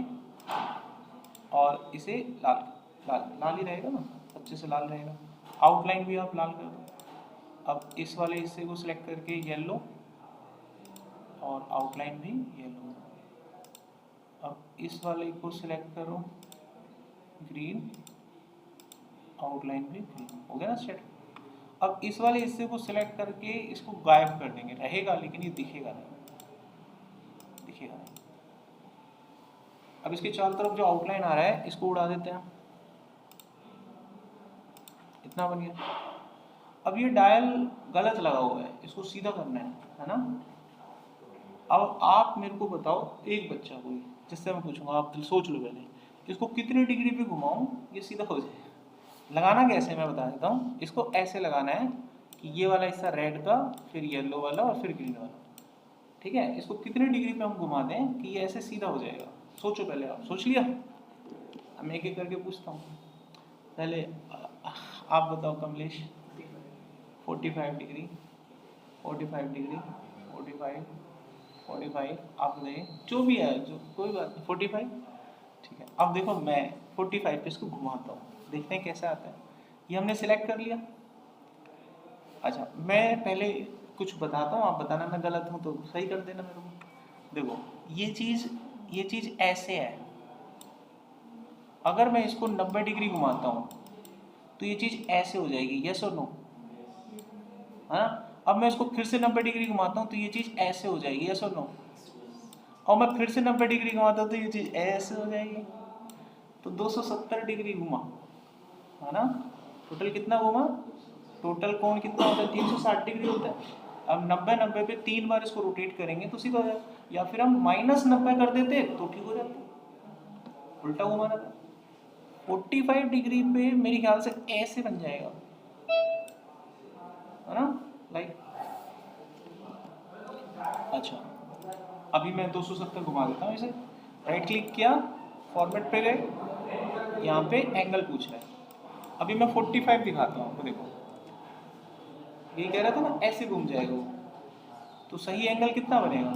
और इसे लाल लाल लाल ही रहेगा ना, अच्छे से लाल रहेगा। आउटलाइन भी आप लाल कर दो। अब इस वाले हिस्से को सिलेक्ट करके येलो, और आउटलाइन भी येलो। अब इस वाले को सिलेक्ट करो ग्रीन, आउटलाइन भी ग्रीन, हो गया ना सेट। अब इस वाले हिस्से को सिलेक्ट करके इसको गायब कर देंगे, रहेगा लेकिन ये दिखेगा नहीं, दिखेगा नहीं। अब इसके चारों तरफ जो आउटलाइन आ रहा है इसको उड़ा देते हैं, इतना बन गया। अब ये डायल गलत लगा हुआ है, इसको सीधा करना है ना। अब आप मेरे को बताओ, एक बच्चा कोई जिससे मैं पूछूंगा, आप सोच लो पहले, इसको कितनी डिग्री पे घुमाऊं ये सीधा हो जाए। लगाना कैसे मैं बता देता हूँ, इसको ऐसे लगाना है कि ये वाला हिस्सा रेड का, फिर येलो वाला और फिर ग्रीन वाला। ठीक है, इसको कितनी डिग्री पे हम घुमा दें कि ये ऐसे सीधा हो जाएगा। सोचो पहले, आप सोच लिया? मैं एक एक करके पूछता हूँ। पहले आप बताओ कमलेश। 45 डिग्री, 45 डिग्री, 45, 45, आप बताइए जो भी है, जो कोई बात नहीं, 45। ठीक है, अब देखो मैं 45 पे इसको घुमाता हूँ, देखते हैं कैसा आता है। ये हमने सिलेक्ट कर लिया। अच्छा मैं पहले कुछ बताता हूँ, आप बताना मैं गलत हूँ तो सही कर देना मेरे को। देखो ये चीज़ ऐसे है, अगर मैं इसको 90 डिग्री घुमाता हूँ तो ये चीज़ ऐसे हो जाएगी, यस और नो, है ना। अब मैं इसको फिर से 90 डिग्री घुमाता हूँ तो ये चीज़ ऐसे हो जाएगी, यस और नो। और मैं फिर से 90 डिग्री घुमाता हूँ तो ये चीज़ ऐसे हो जाएगी। तो 270 डिग्री घुमा, है ना। टोटल कितना घुमा, टोटल कोण कितना होता है, 360 डिग्री होता है। अब 90 पे 3 बार इसको रोटेट करेंगे तो सीधा हो जाएगा, या फिर हम -90 कर देते तो ठीक हो जाता, उल्टा घुमाना था। 45 डिग्री पे मेरे ख्याल से ऐसे बन जाएगा, है ना, लाइक। अच्छा अभी मैं 270 घुमा देता हूँ इसे, राइट क्लिक किया, फॉर्मेट पे गए, यहाँ पे एंगल पूछ रहा है। अभी मैं 45 दिखाता हूँ आपको, देखो ये कह रहा था ना ऐसे घूम जाएगा वो, तो सही एंगल कितना बनेगा,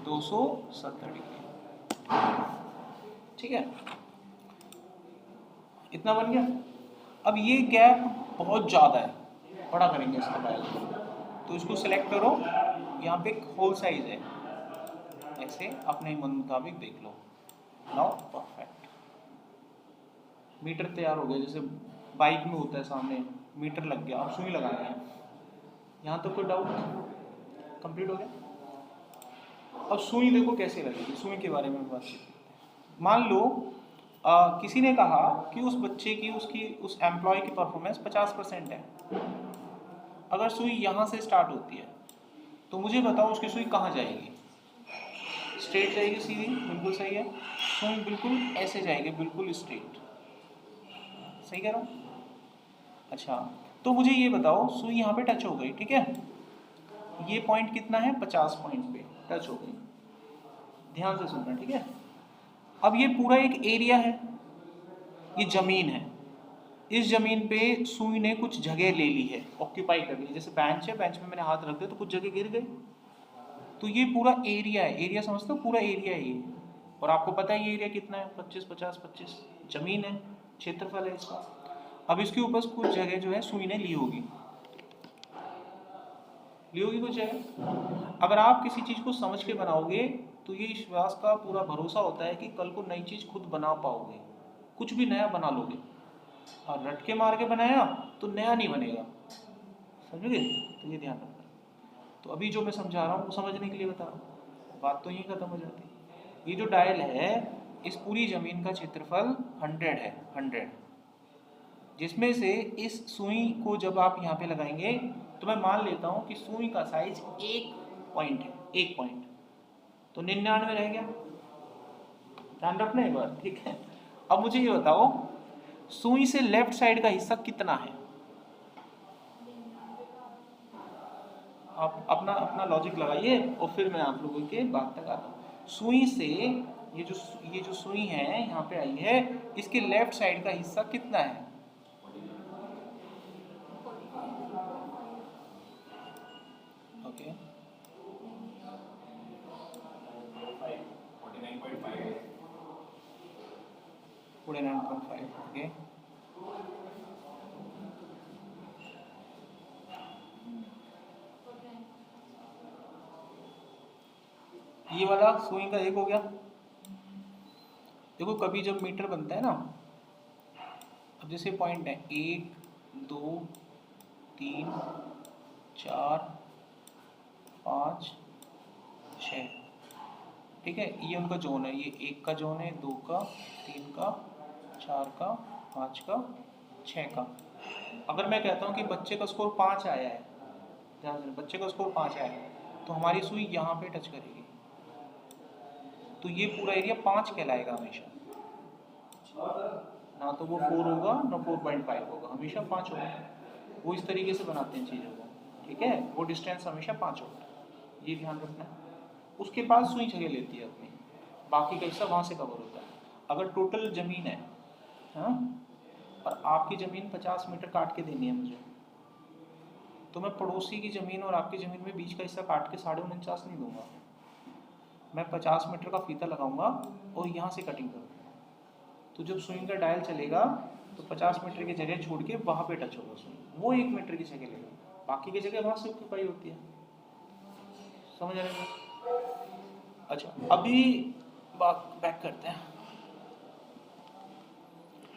270 डिग्री। ठीक है, इतना बन गया। अब ये गैप बहुत ज़्यादा है, बड़ा करेंगे इसका डायल, तो इसको सिलेक्ट करो, यहाँ पे एक होल साइज है, ऐसे अपने मन मुताबिक देख लो। नाउ परफेक्ट, मीटर तैयार हो गया, जैसे बाइक में होता है सामने मीटर लग गया, अब सुई लगानी है। यहाँ तो कोई डाउट, कंप्लीट हो गया। अब सुई देखो कैसे लगेगी, सुई के बारे में बात करते हैं। मान लो किसी ने कहा कि उस बच्चे की, उसकी उस एम्प्लॉय की परफॉर्मेंस 50% है। अगर सुई यहाँ से स्टार्ट होती है तो मुझे बताओ उसकी सुई कहाँ जाएगी, स्ट्रेट जाएगी सीधी, बिल्कुल सही है। सुई बिल्कुल ऐसे जाएगी, बिल्कुल स्ट्रेट, सही कह रहा हूँ। अच्छा तो मुझे ये बताओ, सुई यहाँ पे टच हो गई, ठीक है, ये पॉइंट कितना है, 50 पॉइंट पे टच हो गई, ध्यान से सुनना, ठीक है। अब ये पूरा एक एरिया है, ये जमीन है, इस जमीन पे सुई ने कुछ जगह ले ली है, ऑक्यूपाई कर ली, जैसे बेंच है, बेंच में मैंने हाथ रख दिया तो कुछ जगह गिर गई, तो ये पूरा एरिया है, एरिया समझते हो, पूरा एरिया है ये। और आपको पता है ये एरिया कितना है, 25, 50, 25 जमीन है, क्षेत्रफल है इसका। अब इसके ऊपर कुछ जगह जो है सुई ने ली होगी कुछ जगह। अगर आप किसी चीज़ को समझ के बनाओगे तो ये विश्वास का पूरा भरोसा होता है कि कल को नई चीज़ खुद बना पाओगे, कुछ भी नया बना लोगे। और रटके मार के बनाया तो नया नहीं बनेगा, समझोगे? तो ये ध्यान रखना। तो अभी जो मैं समझा रहा हूँ वो समझने के लिए बता रहा हूँ, बात तो यही खत्म हो जाती है। ये जो डायल है इस पूरी ज़मीन का क्षेत्रफल 100 है, 100, जिसमें से इस सुई को जब आप यहाँ पे लगाएंगे तो मैं मान लेता हूँ कि सुई का साइज 1 पॉइंट है, 1 पॉइंट, तो 99 रह गया। ध्यान रखना एक बार, ठीक है? अब मुझे ये बताओ सुई से लेफ्ट साइड का हिस्सा कितना है? आप अपना अपना लॉजिक लगाइए और फिर मैं आप लोगों के बात तक आता हूँ। सुई से ये जो सुई है यहाँ पे आई है, इसके लेफ्ट साइड का हिस्सा कितना है? ओके, 49.5। ओके, ये वाला सुई का एक हो गया। देखो कभी जब मीटर बनता है ना, अब जैसे पॉइंट है 1 2 3 4 5 6, ठीक है? ये उनका जोन है, ये 1 का जोन है, 2 का, 3 का, 4 का, 5 का, 6 का। अगर मैं कहता हूँ कि बच्चे का स्कोर 5 आया है, ध्यान से, बच्चे का स्कोर 5 आया है, तो हमारी सुई यहाँ पे टच करेगी, तो ये पूरा एरिया 5 कहलाएगा हमेशा, ना तो वो 4 होगा ना 4.5 होगा, हमेशा 5 होगा। वो इस तरीके से बनाते हैं चीज़ों को, ठीक है? वो डिस्टेंस हमेशा 5 होगा, ये ध्यान रखना है। उसके बाद सुई जगह लेती है अपनी, बाकी का हिस्सा वहाँ से कवर होता है। अगर टोटल ज़मीन है, हाँ, और आपकी ज़मीन 50 मीटर काट के देनी है मुझे, तो मैं पड़ोसी की ज़मीन और आपकी ज़मीन में बीच का हिस्सा काट के 49.5 नहीं दूंगा, मैं 50 मीटर का फीता लगाऊंगा और यहाँ से कटिंग करूँगा। तो जब सुई का डायल चलेगा तो 50 मीटर की जगह छोड़ के वहाँ पे टच होगा सुई, वो 1 मीटर की जगह लेगा, बाकी की जगह वहाँ से ऑक्यूपाई होती है। समझ आ रहा है? अच्छा, अभी बात बैक करते हैं।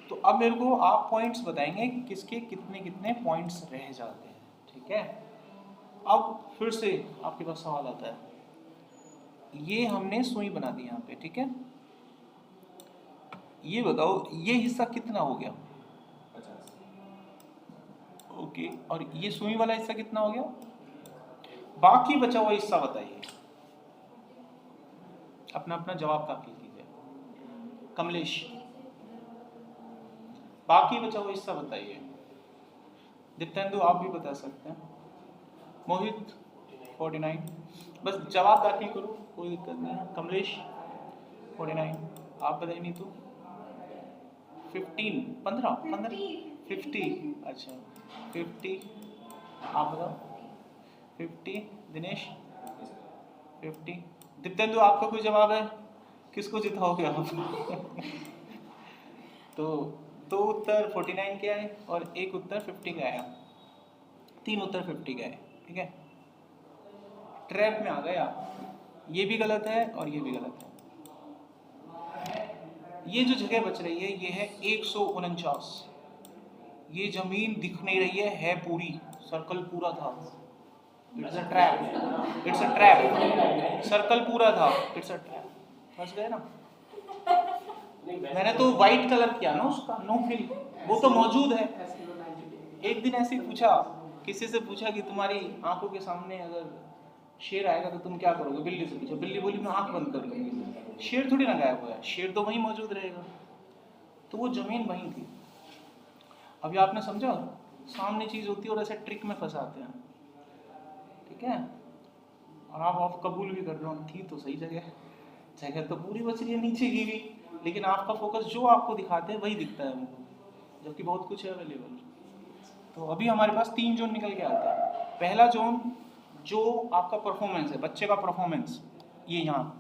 तो अब मेरे को आप पॉइंट्स बताएंगे कि किसके कितने कितने पॉइंट्स रह जाते हैं, ठीक है? अब फिर से आपके पास सवाल आता है, ये हमने सुई बना दी यहाँ पे, ठीक है? ये बताओ ये हिस्सा कितना हो गया? 50। ओके, और ये सुई वाला हिस्सा कितना हो गया? बाकी बचा हुआ हिस्सा बताइए, अपना अपना जवाब दाखिल कीजिए। कमलेश, बाकी बचा हुआ हिस्सा बताइए। दिप्तेंदु आप भी बता सकते हैं। मोहित 49, बस जवाब दाखिल करो, कोई दिक्कत नहीं है। कमलेश 49, आप बताइए। नहीं तो 15 50, अच्छा 50, आप बताओ 50। दिनेश 50। दिप्तेंदु आपका कोई जवाब है? किसको जिताओगे आप? तो 2 उत्तर 49 के आए और 1 उत्तर 50 का आया, 3 उत्तर 50 का है, ठीक है? ट्रैप में आ गए आप, ये भी गलत है और ये भी गलत है। ये जो जगह बच रही है ये है 149, ये जमीन दिख नहीं रही है पूरी, सर्कल पूरा था, it's a trap, it's a trap, circle पूरा था, इट्स अ ट्रैप। फंस गए ना? मैंने तो वाइट कलर किया ना उसका, नो फिल, वो तो मौजूद है। एक दिन ऐसे ही पूछा, किसी से पूछा कि तुम्हारी आंखों के सामने अगर शेर आएगा तो तुम क्या करोगे? बिल्ली से पूछा, बिल्ली बोली मैं आंख बंद कर लूंगी। शेर थोड़ी ना गायब हुआ है, शेर तो वहीं मौजूद रहेगा, तो वो जमीन वहीं थी। अभी आपने समझा, सामने चीज होती है और ऐसे ट्रिक में फंसाते हैं, ठीक है? और आप कबूल भी कर रहे हो, थी तो सही जगह, जगह तो पूरी बच रही है नीचे की भी, लेकिन आपका फोकस जो आपको दिखाते हैं वही दिखता है हमको, जबकि बहुत कुछ है अवेलेबल। तो अभी हमारे पास 3 जोन निकल के आते हैं। पहला जोन जो आपका परफॉर्मेंस है, बच्चे का परफॉर्मेंस, ये यहाँ,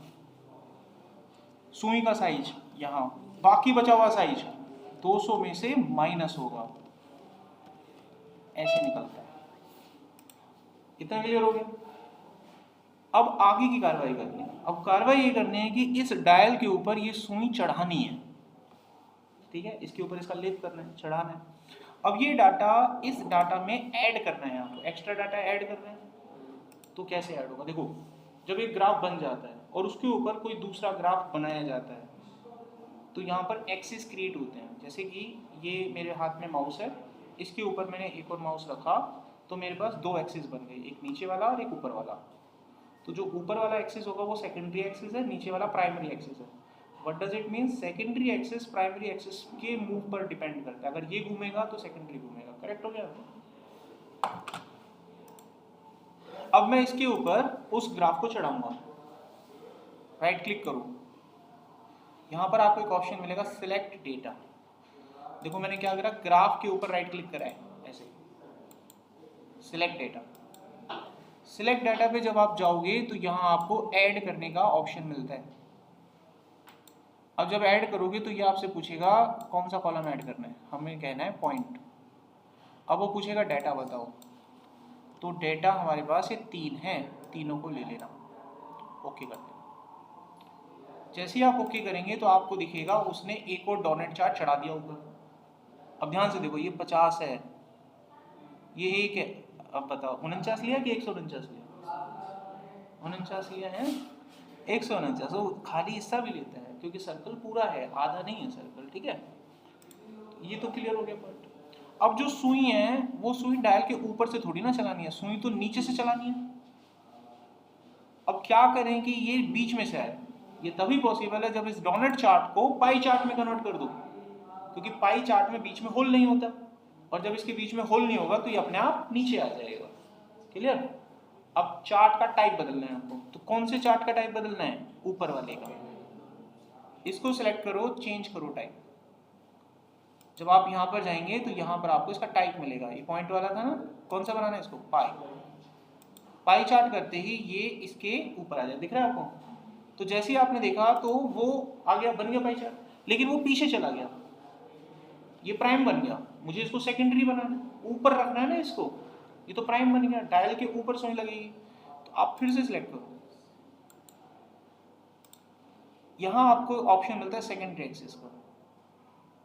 सुई का साइज यहाँ, बाकी बचा हुआ साइज 200 में से माइनस होगा, ऐसे निकलता है। इतना क्लियर हो गया। अब आगे की कार्रवाई करनी है। अब कार्रवाई ये करनी है कि इस डायल के ऊपर ये सुई चढ़ानी है, ठीक है, इसके ऊपर इसका लेप करना है, चढ़ाना है। अब ये डाटा इस डाटा में ऐड करना है, आपको एक्स्ट्रा डाटा ऐड करना है। तो कैसे ऐड होगा, देखो जब एक ग्राफ बन जाता है और उसके ऊपर कोई दूसरा ग्राफ बनाया जाता है तो यहाँ पर एक्सिस क्रिएट होते हैं। जैसे कि ये मेरे हाथ में माउस है, इसके ऊपर मैंने एक और माउस रखा तो मेरे पास दो एक्सिस बन गई, एक नीचे वाला और एक ऊपर वाला। तो जो ऊपर वाला एक्सिस होगा वो सेकेंडरी एक्सिस है, नीचे वाला प्राइमरी एक्सिस है। What does it mean, secondary axis primary axis के मूव पर डिपेंड करता है। अगर ये घूमेगा तो सेकेंडरी घूमेगा। करेक्ट हो गया। अब मैं इसके ऊपर उस ग्राफ को चढ़ाऊंगा, राइट क्लिक करूं, यहां पर आपको एक ऑप्शन मिलेगा सिलेक्ट डेटा। देखो मैंने क्या करा, ग्राफ के ऊपर राइट क्लिक करा है, ऐसे सिलेक्ट डेटा। सिलेक्ट डाटा पे जब आप जाओगे तो यहाँ आपको ऐड करने का ऑप्शन मिलता है। अब जब ऐड करोगे तो ये आपसे पूछेगा कौन सा कॉलम ऐड करना है, हमें कहना है पॉइंट। अब वो पूछेगा डाटा बताओ, तो डेटा हमारे पास ये 3 हैं, तीनों को ले लेना, ओके कर देना। जैसे ही आप ओके करेंगे तो आपको दिखेगा उसने एक और डोनेट चार्ट चढ़ा दिया ऊपर। अब ध्यान से देखो, ये 50 है, ये एक है। अब बताओ 49 लिया कि 149 लिया? 49 लिया है, 149। वो खाली हिस्सा भी लेता है क्योंकि सर्कल पूरा है, आधा नहीं है सर्कल, ठीक है। ये तो क्लियर हो गया पॉइंट। अब जो सुई है वो सुई डायल के ऊपर से थोड़ी ना चलानी है, सुई तो नीचे से चलानी है। अब क्या करें कि ये बीच में से आए, ये तभी पॉसिबल है जब इस डोनट चार्ट को पाई चार्ट में कन्वर्ट कर दो, क्योंकि पाई चार्ट में बीच में होल नहीं होता, और जब इसके बीच में होल नहीं होगा तो ये अपने आप नीचे आ जाएगा। क्लियर। अब चार्ट का टाइप बदलना है आपको, तो कौन से चार्ट का टाइप बदलना है, ऊपर वाले का। इसको सिलेक्ट करो, चेंज करो टाइप। जब आप यहां पर जाएंगे तो यहां पर आपको इसका टाइप मिलेगा। ये पॉइंट वाला था ना, कौन सा बनाना है इसको, पाई। पाई चार्ट करते ही ये इसके ऊपर आ जाए, दिख रहा है आपको। तो जैसे ही आपने देखा तो वो आ गया, बन गया पाई चार्ट, लेकिन वो पीछे चला गया। ये प्राइम बन गया, मुझे इसको सेकेंडरी बनाना है, ऊपर रखना है ना इसको। ये तो प्राइम बन गया, डायल के ऊपर सुई लगेगी। तो आप फिर से सिलेक्ट करो, यहां आपको ऑप्शन मिलता है सेकेंडरी एक्सिस का,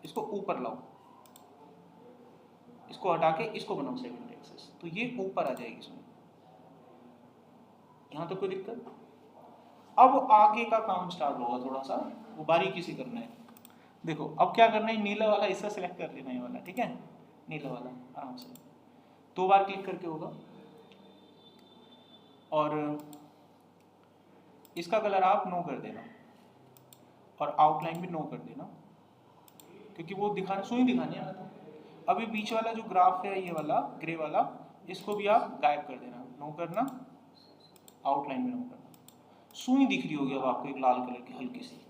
इसको ऊपर लाओ, इसको हटा के इसको बनाओ सेकेंडरी एक्सिस, तो ये ऊपर आ जाएगी सुई। यहां तो कोई दिक्कत। अब आगे का काम स्टार्ट होगा, थोड़ा सा वो बारीकी से करना है। देखो अब क्या करना है, नीला वाला हिस्सा सिलेक्ट कर लेना है वाला, ठीक है, नीला वाला आराम से 2 बार क्लिक करके होगा। और इसका कलर आप नो कर देना और आउटलाइन भी नो कर देना, क्योंकि वो दिखाना, सुई दिखानी है ना। तो अभी बीच वाला जो ग्राफ है ये वाला ग्रे वाला, इसको भी आप गायब कर देना, नो करना, आउटलाइन भी नो करना। सुई दिख रही होगी अब आपको एक लाल कलर की हल्की सी,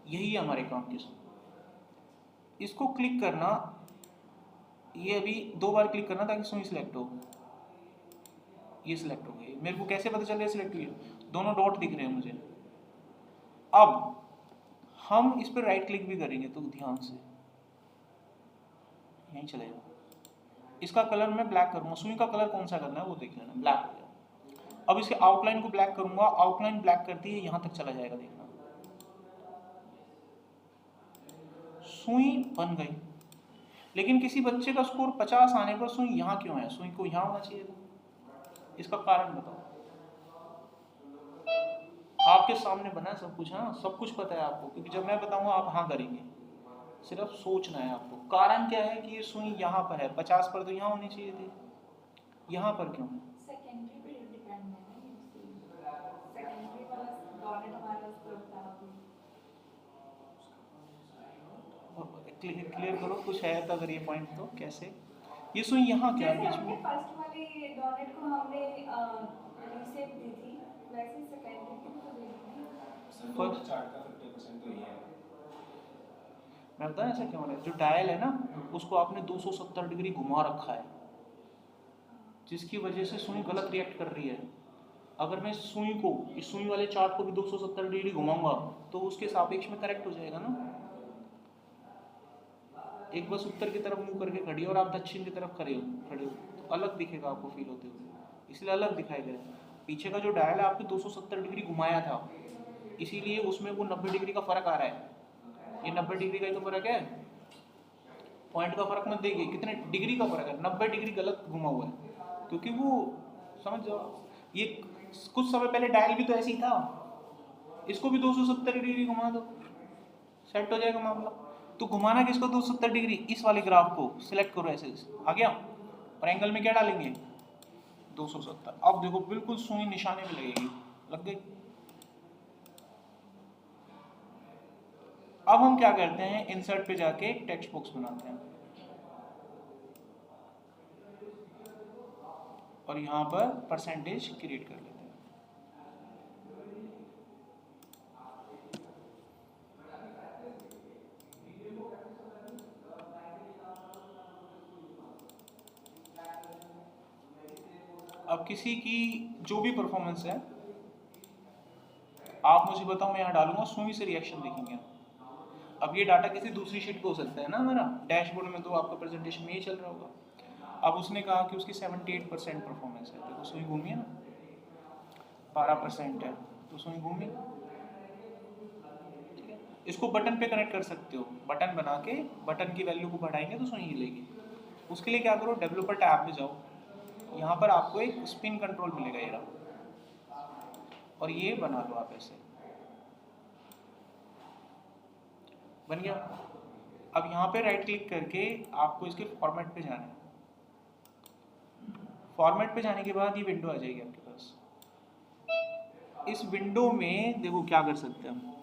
यही है हमारे काम की सुई। इसको क्लिक करना, ये अभी 2 बार क्लिक करना ताकि सुई सिलेक्ट हो। ये सिलेक्ट हो गई, मेरे को कैसे पता चल रहा है सिलेक्ट हुई है, दोनों डॉट दिख रहे हैं मुझे। अब हम इस पर राइट क्लिक भी करेंगे तो ध्यान से यहीं चलेगा। इसका कलर मैं ब्लैक करूंगा, सुई का कलर कौन सा करना है वो देख लेना, ब्लैक हो गया। अब इसके आउटलाइन को ब्लैक करूंगा, आउटलाइन ब्लैक करती है यहां तक चला जाएगा, देखना सुई बन गई। लेकिन किसी बच्चे का स्कोर 50 आने पर सुई यहाँ क्यों है, सुई को यहाँ होना चाहिए था, इसका कारण बताओ। आपके सामने बना है सब कुछ, हाँ सब कुछ पता है आपको, क्योंकि जब मैं बताऊंगा आप हाँ करेंगे, सिर्फ सोचना है आपको। कारण क्या है कि ये सुई यहाँ पर है, 50 पर तो यहाँ होनी चाहिए थी, यहाँ पर क्यों है? सेकेंडरी पे डिपेंड है ना, सेकेंडरी वाला डॉनेट हमारा क्लियर करो, कुछ है तो अगर ये पॉइंट तो कैसे ये सुई यहाँ क्या है बीच में? फर्स्ट वाली डॉनेट को हमने रीसेप दी थी, वैसे सेकेंडरी की तो दी थी। फर्स्ट चार्ट का 50% तो ये है। मैं बताया ऐसा क्यों हो रहा है, जो डायल है ना उसको आपने 270 डिग्री घुमा रखा है, जिसकी वजह से सुई गलत रिएक्ट कर रही है। अगर मैं सुई को, इस सुई वाले चार्ट को भी 270 डिग्री घुमाऊंगा तो उसके सापेक्ष में करेक्ट हो जाएगा ना। एक बस उत्तर की तरफ मुंह करके खड़ी है और आप दक्षिण की तरफ खड़े हो तो अलग दिखेगा आपको फील होते हुए, इसलिए अलग दिखाई दे रहा है। पीछे का जो डायल है आपके 270 डिग्री घुमाया था, इसीलिए उसमें वो 90 डिग्री का फर्क आ रहा है। ये 90 डिग्री का ही तो फर्क है, पॉइंट का फर्क मत देखिए, कितने डिग्री का फर्क है, 90 डिग्री गलत घुमा हुआ है, क्योंकि वो समझ जाओ, ये कुछ समय पहले डायल भी तो ऐसे ही था, इसको भी 270 डिग्री घुमा दो, सेट हो जाएगा मामला। तो घुमाना किसको 270 डिग्री, इस वाले ग्राफ को सिलेक्ट करो ऐसे, आ गया। और एंगल में क्या डालेंगे 270। अब देखो बिल्कुल सुई निशाने में लगेगी, लग गई। अब हम क्या करते हैं, इंसर्ट पे जाके एक टेक्स्ट बॉक्स बनाते हैं और यहाँ पर परसेंटेज क्रिएट कर लेते हैं। अब किसी की जो भी परफॉर्मेंस है आप मुझे बताओ, मैं यहाँ डालूंगा, सुई से रिएक्शन देखेंगे। अब ये डाटा किसी दूसरी शीट पे हो सकता है ना, हमारा डैशबोर्ड में तो आपका प्रेजेंटेशन में ही चल रहा होगा। अब उसने कहा कि उसकी 78% परफॉर्मेंस है, तो सुई घूमिए ना, 12% है तो सुई घूमिए, ठीक है। इसको बटन पे कनेक्ट कर सकते हो, बटन बना के बटन की वैल्यू को बढ़ाएंगे तो सुई हिलेगी। उसके लिए क्या करो, डेवलपर टैब में जाओ, यहाँ पर आपको एक स्पिन कंट्रोल मिलेगा ये रहा, और ये बना लो आप ऐसे, बन गया। अब यहाँ पे राइट क्लिक करके आपको इसके फॉर्मेट पे जाना है। फॉर्मेट पे जाने के बाद ये विंडो आ जाएगी आपके पास। इस विंडो में देखो क्या कर सकते हैं हम,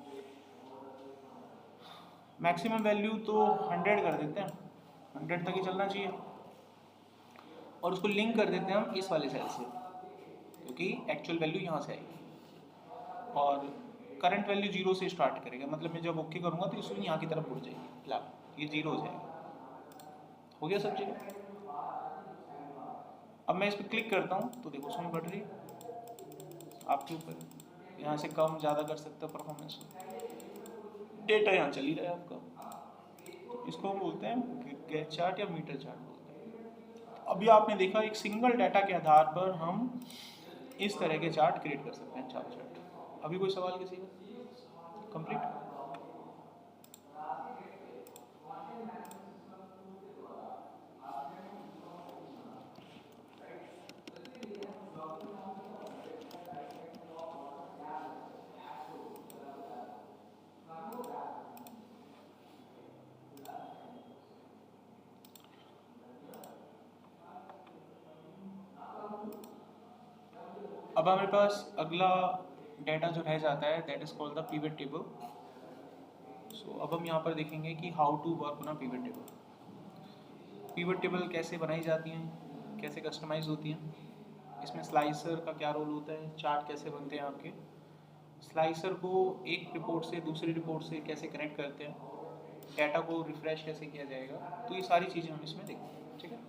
मैक्सिमम वैल्यू तो 100 कर देते हैं, 100 तक ही चलना चाहिए, और उसको लिंक कर देते हैं हम इस वाले सेल से, क्योंकि एक्चुअल वैल्यू यहाँ से आएगी, और करंट वैल्यू 0 से स्टार्ट करेगा, मतलब मैं जब ओके करूँगा तो इसमें यहाँ की तरफ उड़ जाएगी, फिलहाल ये 0 हो जाएगा। हो गया सब जगह। अब मैं इस पर क्लिक करता हूँ तो देखो सुन बढ़ रही है आपके ऊपर, यहाँ से कम ज़्यादा कर सकते हो परफॉर्मेंस, डेटा यहाँ चल ही रहा है आपका। इसको हम बोलते हैं गैस चार्ट या मीटर चार्ट बोलते हैं। अभी आपने देखा एक सिंगल डाटा के आधार पर हम इस तरह के चार्ट क्रिएट कर सकते हैं, चार्ट। अभी कोई सवाल किसी का? कंप्लीट। अब हमारे पास अगला डाटा जो रह जाता है that is called the pivot table. So अब हम यहाँ पर देखेंगे कि how to work on a pivot table. Pivot table कैसे बनाई जाती हैं, कैसे कस्टमाइज होती हैं, इसमें स्लाइसर का क्या रोल होता है, चार्ट कैसे बनते हैं आपके, स्लाइसर को एक रिपोर्ट से दूसरी रिपोर्ट से कैसे कनेक्ट करते हैं, डाटा को रिफ्रेश कैसे किया जाएगा, तो ये सारी चीज़ें हम इसमें देखते हैं, ठीक है।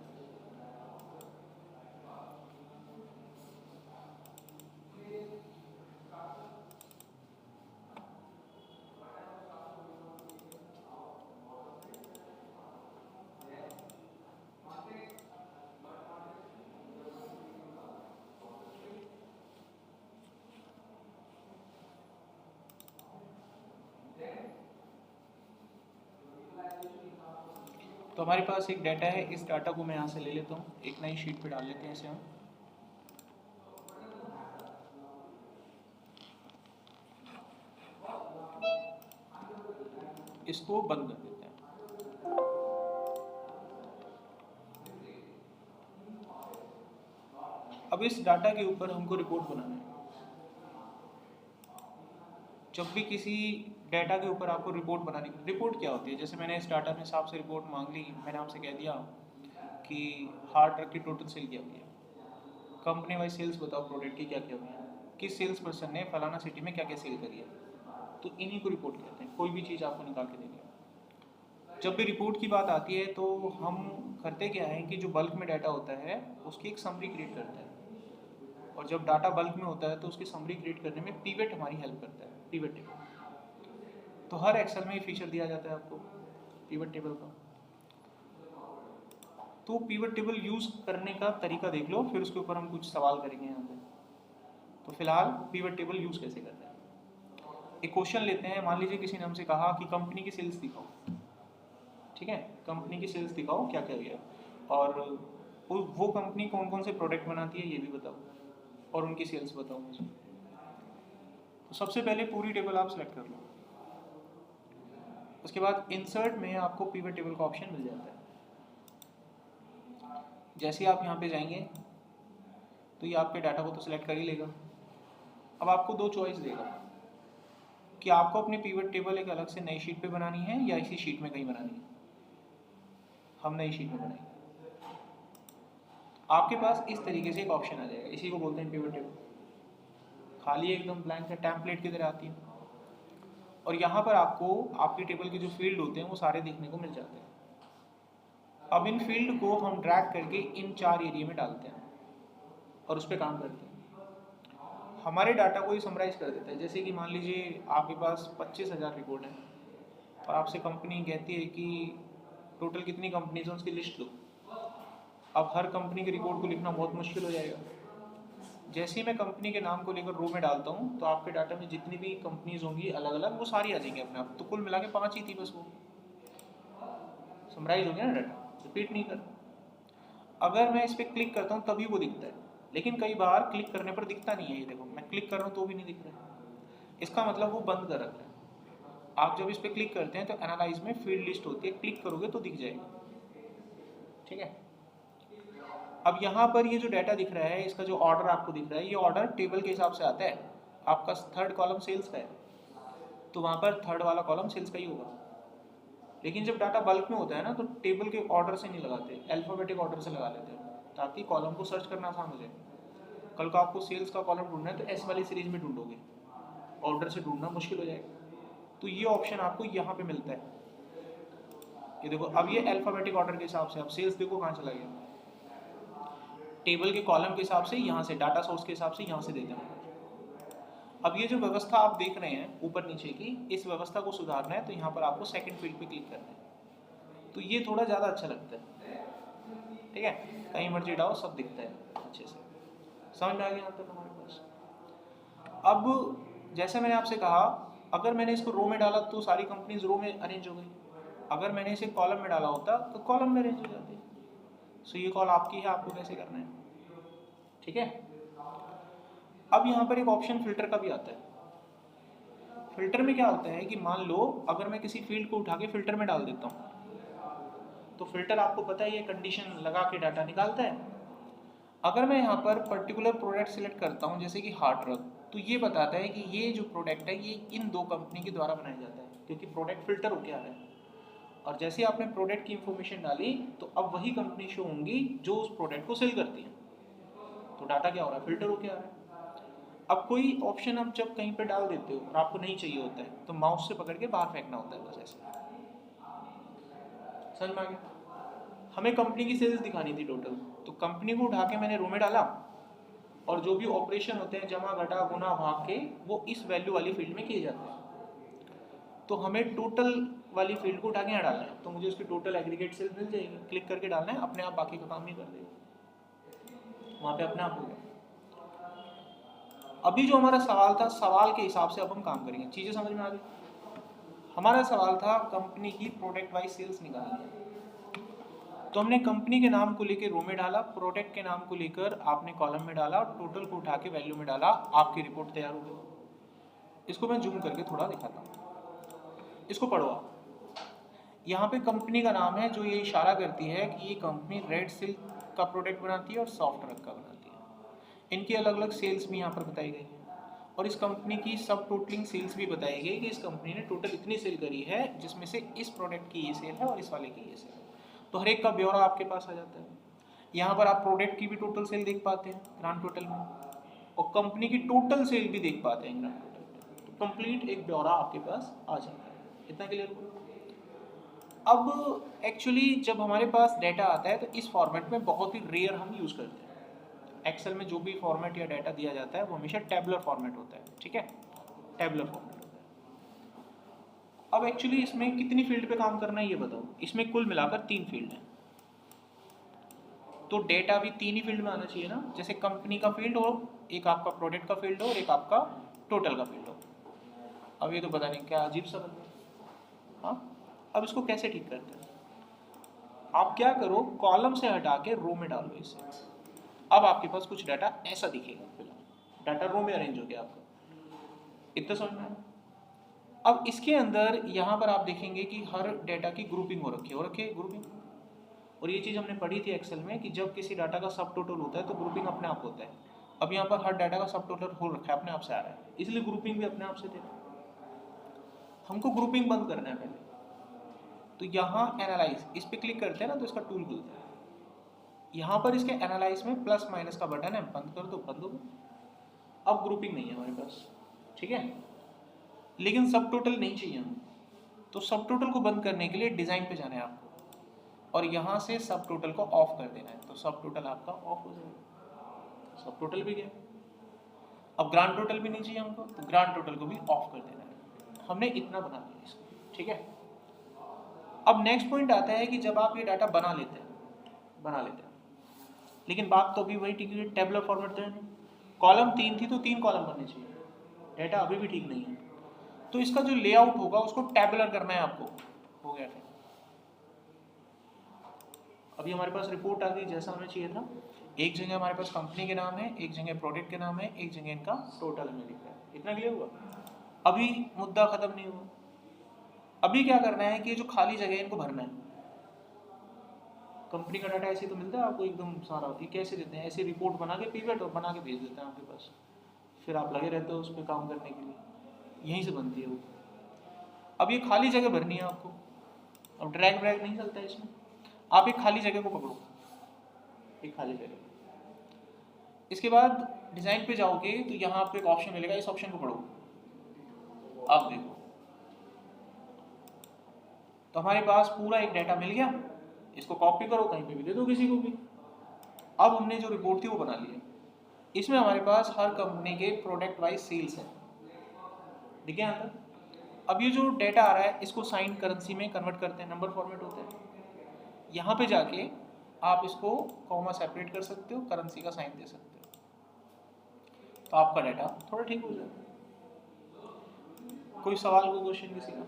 तो हमारे पास एक डाटा है, इस डाटा को मैं यहाँ से ले लेता हूँ, एक नई शीट पे डाल लेते हैं इसे हम। इसको बंद कर देते हैं। अब इस डाटा के ऊपर हमको रिपोर्ट बनाना है। जब भी किसी डाटा के ऊपर आपको रिपोर्ट बनानी, रिपोर्ट क्या होती है, जैसे मैंने इस डाटा में आपसे रिपोर्ट मांग ली, मैंने आपसे कह दिया कि हार्ड ट्रक की टोटल सेल क्या हुई है, कंपनी वाइज सेल्स बताओ प्रोडक्ट की क्या क्या हुई है, किस सेल्स पर्सन ने फलाना सिटी में क्या क्या सेल करी है, तो इन्हीं को रिपोर्ट कहते हैं। कोई भी चीज़ आपको निकाल के देंगे। जब भी रिपोर्ट की बात आती है तो हम करते क्या है कि जो बल्क में डाटा होता है उसकी एक समरी क्रिएट करते हैं, और जब डाटा बल्क में होता है तो उसकी समरी क्रिएट करने में पिवट हमारी हेल्प करता है, पिवट टेबल। तो हर एक्सेल में ये फीचर दिया जाता है आपको पिवट टेबल का। तो पिवट टेबल यूज़ करने का तरीका देख लो, फिर उसके ऊपर हम कुछ सवाल करेंगे यहाँ पे। तो फिलहाल पिवट टेबल यूज़ कैसे करते हैं। एक क्वेश्चन लेते हैं, मान लीजिए किसी ने हमसे कहा कि कंपनी की सेल्स दिखाओ, ठीक है, कंपनी की सेल्स दिखाओ क्या क्या गया, और वो कंपनी कौन कौन से प्रोडक्ट बनाती है ये भी बताओ, और उनकी सेल्स बताओ मुझे। तो सबसे पहले पूरी टेबल आप सेलेक्ट कर लो, उसके बाद इंसर्ट में आपको पिवट टेबल का ऑप्शन मिल जाता है। जैसे ही आप यहाँ पे जाएंगे तो ये आपके डाटा को तो सिलेक्ट कर ही लेगा। अब आपको दो चॉइस देगा कि आपको अपनी पिवट टेबल एक अलग से नई शीट पे बनानी है या इसी शीट में कहीं बनानी है। हम नई शीट में बनाएंगे। आपके पास इस तरीके से एक ऑप्शन आ जाएगा, इसी को बोलते हैं पिवट टेबल। खाली एकदम ब्लैंक है, टेम्पलेट की तरह आती है, और यहाँ पर आपको आपकी टेबल के जो फील्ड होते हैं वो सारे देखने को मिल जाते हैं। अब इन फील्ड को हम ड्रैग करके इन 4 एरिया में डालते हैं और उस पर काम करते हैं। हमारे डाटा को ये समराइज कर देता है। जैसे कि मान लीजिए आपके पास 25,000 रिकॉर्ड हैं और आपसे कंपनी कहती है कि टोटल कितनी कंपनीज हैं उसकी लिस्ट लो। अब हर कंपनी के रिकॉर्ड को लिखना बहुत मुश्किल हो जाएगा। जैसे ही मैं कंपनी के नाम को लेकर रो में डालता हूँ तो आपके डाटा में जितनी भी कंपनीज होंगी अलग अलग, वो सारी आ जाएंगी अपने आप। तो कुल मिला के 5 ही थी बस, वो समराइज हो गया ना डाटा, रिपीट नहीं कर। अगर मैं इस पर क्लिक करता हूँ तभी वो दिखता है, लेकिन कई बार क्लिक करने पर दिखता नहीं है। ये देखो मैं क्लिक कर रहा हूँ तो भी नहीं दिख रहा है, इसका मतलब वो बंद कर रखा है। आप जब इस पर क्लिक करते हैं तो एनालाइज में फील्ड लिस्ट होती है, क्लिक करोगे तो दिख जाएगा, ठीक है। अब यहाँ पर ये जो डाटा दिख रहा है, इसका जो ऑर्डर आपको दिख रहा है, ये ऑर्डर टेबल के हिसाब से आता है। आपका थर्ड कॉलम सेल्स का है तो वहाँ पर थर्ड वाला कॉलम सेल्स का ही होगा। लेकिन जब डाटा बल्क में होता है ना तो टेबल के ऑर्डर से नहीं लगाते, अल्फाबेटिक ऑर्डर से लगा लेते हैं ताकि कॉलम को सर्च करना आसान हो जाए। कल को आपको सेल्स का कॉलम ढूंढना है तो एस वाली सीरीज में ढूंढोगे, ऑर्डर से ढूंढना मुश्किल हो जाएगा। तो ये ऑप्शन आपको यहाँ पे मिलता है। ये देखो अब ये अल्फाबेटिक ऑर्डर के हिसाब से, अब सेल्स देखो कहाँ चला गया, टेबल के कॉलम के हिसाब से यहाँ से, डाटा सोर्स के हिसाब से यहाँ से देते हैं। अब ये जो व्यवस्था आप देख रहे हैं ऊपर नीचे की, इस व्यवस्था को सुधारना है तो यहाँ पर आपको सेकंड फील्ड पे क्लिक करना है। तो ये थोड़ा ज़्यादा अच्छा लगता है, ठीक है, कहीं मर्जी डालो सब दिखता है अच्छे से। समझ में आ गया यहाँ तक हमारे पास। अब जैसे मैंने आपसे कहा, अगर मैंने इसको रो में डाला तो सारी कंपनीज रो में अरेंज हो गई, अगर मैंने इसे कॉलम में डाला होता तो कॉलम में अरेंज हो जाती। सो ये कॉल आपकी है, आपको कैसे करना है, ठीक है। अब यहाँ पर एक ऑप्शन फिल्टर का भी आता है। फिल्टर में क्या होता है कि मान लो अगर मैं किसी फील्ड को उठा के फिल्टर में डाल देता हूँ तो फिल्टर आपको पता है ये कंडीशन लगा के डाटा निकालता है। अगर मैं यहाँ पर पर्टिकुलर प्रोडक्ट सिलेक्ट करता हूँ जैसे कि हार्ड ड्रग, तो ये बताता है कि ये जो प्रोडक्ट है ये इन 2 कंपनी के द्वारा बनाया जाता है, क्योंकि प्रोडक्ट फिल्टर होके आ रहा है। और जैसे आपने प्रोडक्ट की इंफॉर्मेशन डाली तो अब वही कंपनी शो होंगी जो उस प्रोडक्ट को सेल करती है। तो डाटा क्या हो रहा है, फिल्टर होके आ रहा है। अब कोई ऑप्शन आप जब कहीं पे डाल देते हो और आपको नहीं चाहिए होता है तो माउस से पकड़ के बाहर फेंकना होता है, बस ऐसे। समझ में आ गया। हमें कंपनी की सेल्स दिखानी थी टोटल, तो कंपनी को उठा के मैंने रो में डाला और जो भी ऑपरेशन होते हैं जमा घटा गुना भाग के वो इस वैल्यू वाली फील्ड में किए जाते हैं। तो हमें टोटल वाली फील्ड को उठा के यहाँ डालना है तो मुझे उसकी टोटल एग्रीगेट सेल्स मिल जाएगी, क्लिक करके डालना है, अपने आप बाकी का काम ही कर देगा, वहाँ पे अपने आप हो गया। अभी जो हमारा सवाल था, सवाल के हिसाब से अब हम काम करेंगे। चीज़ें समझ में आ गई। हमारा सवाल था कंपनी की प्रोडक्ट वाइज सेल्स निकालनी है, तो हमने कंपनी के नाम को लेकर रो में डाला, प्रोडक्ट के नाम को लेकर आपने कॉलम में डाला और टोटल को उठा के वैल्यू में डाला, आपकी रिपोर्ट तैयार हो गई। इसको मैं जूम करके थोड़ा दिखाता हूँ, इसको पढ़ो आप। यहाँ पे कंपनी का नाम है जो ये इशारा करती है कि ये कंपनी रेड सिल्क का प्रोडक्ट बनाती है और सॉफ्ट रग का बनाती है। इनकी अलग अलग सेल्स भी यहाँ पर बताई गई है और इस कंपनी की सब टोटलिंग सेल्स भी बताई गई कि इस कंपनी ने टोटल इतनी सेल करी है, जिसमें से इस प्रोडक्ट की ये सेल है और इस वाले की ये सेल है। तो हर एक का ब्यौरा आपके पास आ जाता है। यहाँ पर आप प्रोडक्ट की भी टोटल सेल देख पाते हैं ग्रांड टोटल में, और कंपनी की टोटल सेल भी देख पाते हैं ग्रांड टोटल में। तो कंप्लीट एक ब्यौरा आपके पास आ जाता है। इतना क्लियर हो? अब एक्चुअली जब हमारे पास डाटा आता है तो इस फॉर्मेट में बहुत ही रेयर हम यूज़ करते हैं। एक्सेल में जो भी फॉर्मेट या डाटा दिया जाता है वो हमेशा टेबुलर फॉर्मेट होता है, ठीक है, टेबुलर फॉर्मेट होता है। अब एक्चुअली इसमें कितनी फील्ड पे काम करना है ये बताओ। इसमें कुल मिलाकर 3 फील्ड हैं। तो डेटा भी तीन ही फील्ड में आना चाहिए ना, जैसे कंपनी का फील्ड हो, एक आपका प्रोडक्ट का फील्ड हो और एक आपका टोटल का फील्ड हो। अब ये तो पता नहीं क्या अजीब सा बन गया। हाँ, अब इसको कैसे ठीक करते हैं? आप क्या करो, कॉलम से हटा के रो में डालो इसे। अब आपके पास कुछ डाटा ऐसा दिखेगा, फिलहाल डाटा रो में अरेंज हो गया आपका। इतना समझ में आया? अब इसके अंदर यहाँ पर आप देखेंगे कि हर डाटा की ग्रुपिंग हो रखी है ग्रुपिंग। और ये चीज़ हमने पढ़ी थी एक्सेल में कि जब किसी डाटा का सब टोटल होता है तो ग्रुपिंग अपने आप होता है। अब यहाँ पर हर डाटा का सब टोटल हो रखा है, अपने आप से आ रहा है, इसलिए ग्रुपिंग भी अपने आप से दे रहा है। हमको ग्रुपिंग बंद करना है पहले, तो यहाँ एनालाइज इस पर क्लिक करते हैं ना तो इसका टूल खुलता है। यहाँ पर इसके एनालाइज में प्लस माइनस का बटन है, बंद कर दो, बंद हो गया। अब ग्रुपिंग नहीं है हमारे पास, ठीक है। लेकिन सब टोटल नहीं चाहिए हमें, तो सब टोटल को बंद करने के लिए डिज़ाइन पे जाना है आपको और यहाँ से सब टोटल को ऑफ कर देना है, तो सब टोटल आपका ऑफ हो जाएगा। सब टोटल भी गया। अब ग्रांड टोटल भी नहीं चाहिए हमको, तो ग्रांड टोटल को भी ऑफ कर देना है। हमने इतना बना दिया इसको, ठीक है। अब नेक्स्ट पॉइंट आता है कि जब आप ये डाटा बना लेते हैं, लेकिन बात तो अभी वही ठीक है, टेबलर फॉर्मेट तो है नहीं। कॉलम 3 थी तो 3 कॉलम बनने चाहिए, डाटा अभी भी ठीक नहीं है, तो इसका जो लेआउट होगा उसको टेबलर करना है आपको। हो गया फिर, अभी हमारे पास रिपोर्ट आ गई जैसा हमें चाहिए था। एक जगह हमारे पास कंपनी के नाम है, एक जगह प्रोडक्ट के नाम है, एक जगह इनका टोटल में लिखा है। इतना क्लियर हुआ? अभी मुद्दा खत्म नहीं हुआ। अभी क्या करना है कि जो खाली जगह है इनको भरना है। कंपनी का डाटा ऐसे तो मिलता है आपको एकदम सारा, ये कैसे देते हैं, ऐसे रिपोर्ट बना के पीवीट और बना के भेज देते हैं आपके पास, फिर आप लगे रहते हो उस पर काम करने के लिए, यहीं से बनती है वो। अब ये खाली जगह भरनी है आपको। अब ड्रैग व्रैग नहीं चलता है इसमें। आप एक खाली जगह को पकड़ो, एक खाली जगह, इसके बाद डिज़ाइन पे जाओगे तो यहाँ आपको एक ऑप्शन मिलेगा, इस ऑप्शन को पढ़ो। आप देखो तो हमारे पास पूरा एक डाटा मिल गया, इसको कॉपी करो, कहीं पे भी दे दो किसी को भी। अब हमने जो रिपोर्ट थी वो बना ली है। इसमें हमारे पास हर कंपनी के प्रोडक्ट वाइज सेल्स है, देखिए यहाँ तक। अब ये जो डाटा आ रहा है इसको साइन करेंसी में कन्वर्ट करते हैं, नंबर फॉर्मेट होते हैं। यहाँ पे जाके आप इसको कॉमा सेपरेट कर सकते हो, करेंसी का साइन दे सकते हो, तो आपका डाटा थोड़ा ठीक हो जाएगा। कोई सवाल, कोई क्वेश्चन किसी का?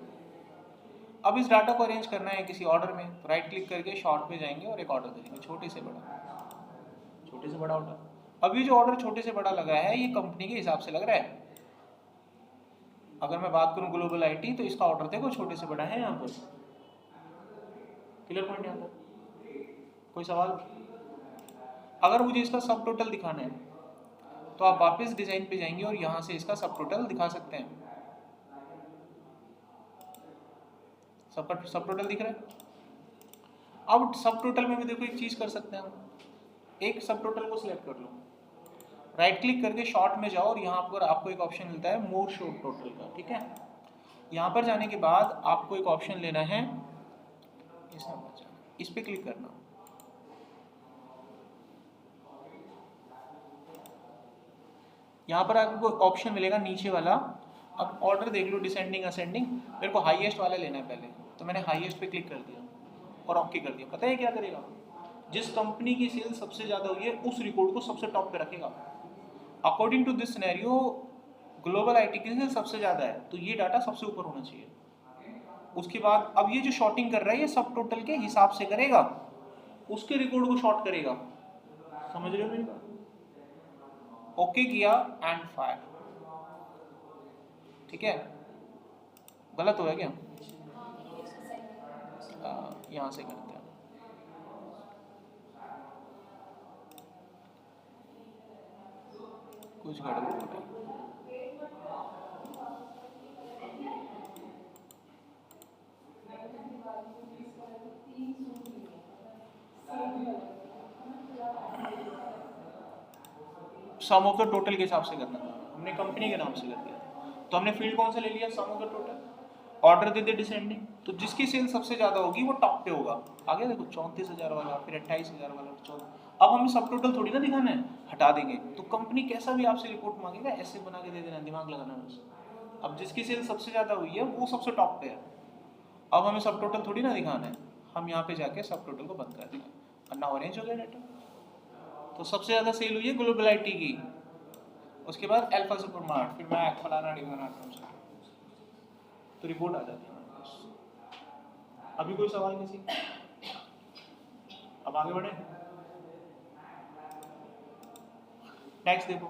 अब इस डाटा को अरेंज करना है किसी ऑर्डर में, तो राइट क्लिक करके शॉर्ट पे जाएंगे और एक ऑर्डर देंगे, छोटे से बड़ा ऑर्डर। अब ये जो ऑर्डर छोटे से बड़ा लगा है ये कंपनी के हिसाब से लग रहा है। अगर मैं बात करूं ग्लोबल आईटी तो इसका ऑर्डर देखो छोटे से बड़ा है यहाँ पर। क्लियर पॉइंट यहाँ पर? कोई सवाल? अगर मुझे इसका सब टोटल दिखाना है तो आप वापस डिजाइन पे जाएंगे और यहाँ से इसका सब टोटल दिखा सकते हैं। सब टोटल दिख रहा है। अब सब टोटल में भी देखो एक चीज कर सकते हैं हम, एक सब टोटल को सिलेक्ट कर लो, राइट क्लिक करके शॉर्ट में जाओ और यहाँ पर आपको एक ऑप्शन मिलता है मोर शो टोटल का, ठीक है। यहाँ पर जाने के बाद आपको एक ऑप्शन लेना है, इस पे क्लिक करना। यहाँ पर आपको ऑप्शन मिलेगा नीचे वाला, अब ऑर्डर देख लो डिसेंडिंग असेंडिंग, मेरे को हाईएस्ट वाला लेना है पहले, तो मैंने हाईएस्ट पे क्लिक कर दिया और ओके कर दिया। पता है क्या करेगा? जिस कंपनी की सेल सबसे ज़्यादा हुई है उस रिकॉर्ड को सबसे टॉप पे रखेगा। According to this scenario global IT की सेल सबसे ज़्यादा है तो ये डाटा सबसे ऊपर होना चाहिए। उसके बाद अब ये जो शॉर्टिंग कर रहा है ये सब टोटल के हिसाब से करेगा, उसके रिकॉर्ड को शॉर्ट करेगा। समझ रहे हो मेरी बात? ओके किया एंड फायर, ठीक है। गलत हो गया क्या? यहाँ से करते हैं। कुछ गड़बड़ हो गई। सम ऑफ द टोटल के हिसाब से करना था, हमने कंपनी के नाम से कर दिया, तो हमने फील्ड कौन सा ले लिया? Sum of the total. Order दे दे डिसेंडिंग, तो जिसकी सेल सबसे ज्यादा होगी वो टॉप पे होगा। आगे देखो 34,000 वाला, फिर 28,000 वाला, 14। अब हमें सब टोटल थोड़ी ना दिखाना है, हटा देंगे तो कंपनी कैसा भी आपसे रिपोर्ट मांगेगा ऐसे बना के दे देना, दिमाग लगाना बस। अब जिसकी सेल सबसे ज्यादा हुई है वो सबसे टॉप पे है। अब हमें सब टोटल थोड़ी ना दिखाना है, हम यहाँ पे जाके सब टोटल को बंद कर देंगे और ना ऑरेंज हो गया डाटा। तो सबसे ज़्यादा सेल हुई है ग्लोबल आईटी की, उसके बाद अल्फा सुपरमार्ट, फिर मैं फलाना ढिमाना तो रिपोर्ट आ जाती है हमारे पास। अभी कोई सवाल किसी? अब आगे बढ़े। नेक्स्ट देखो,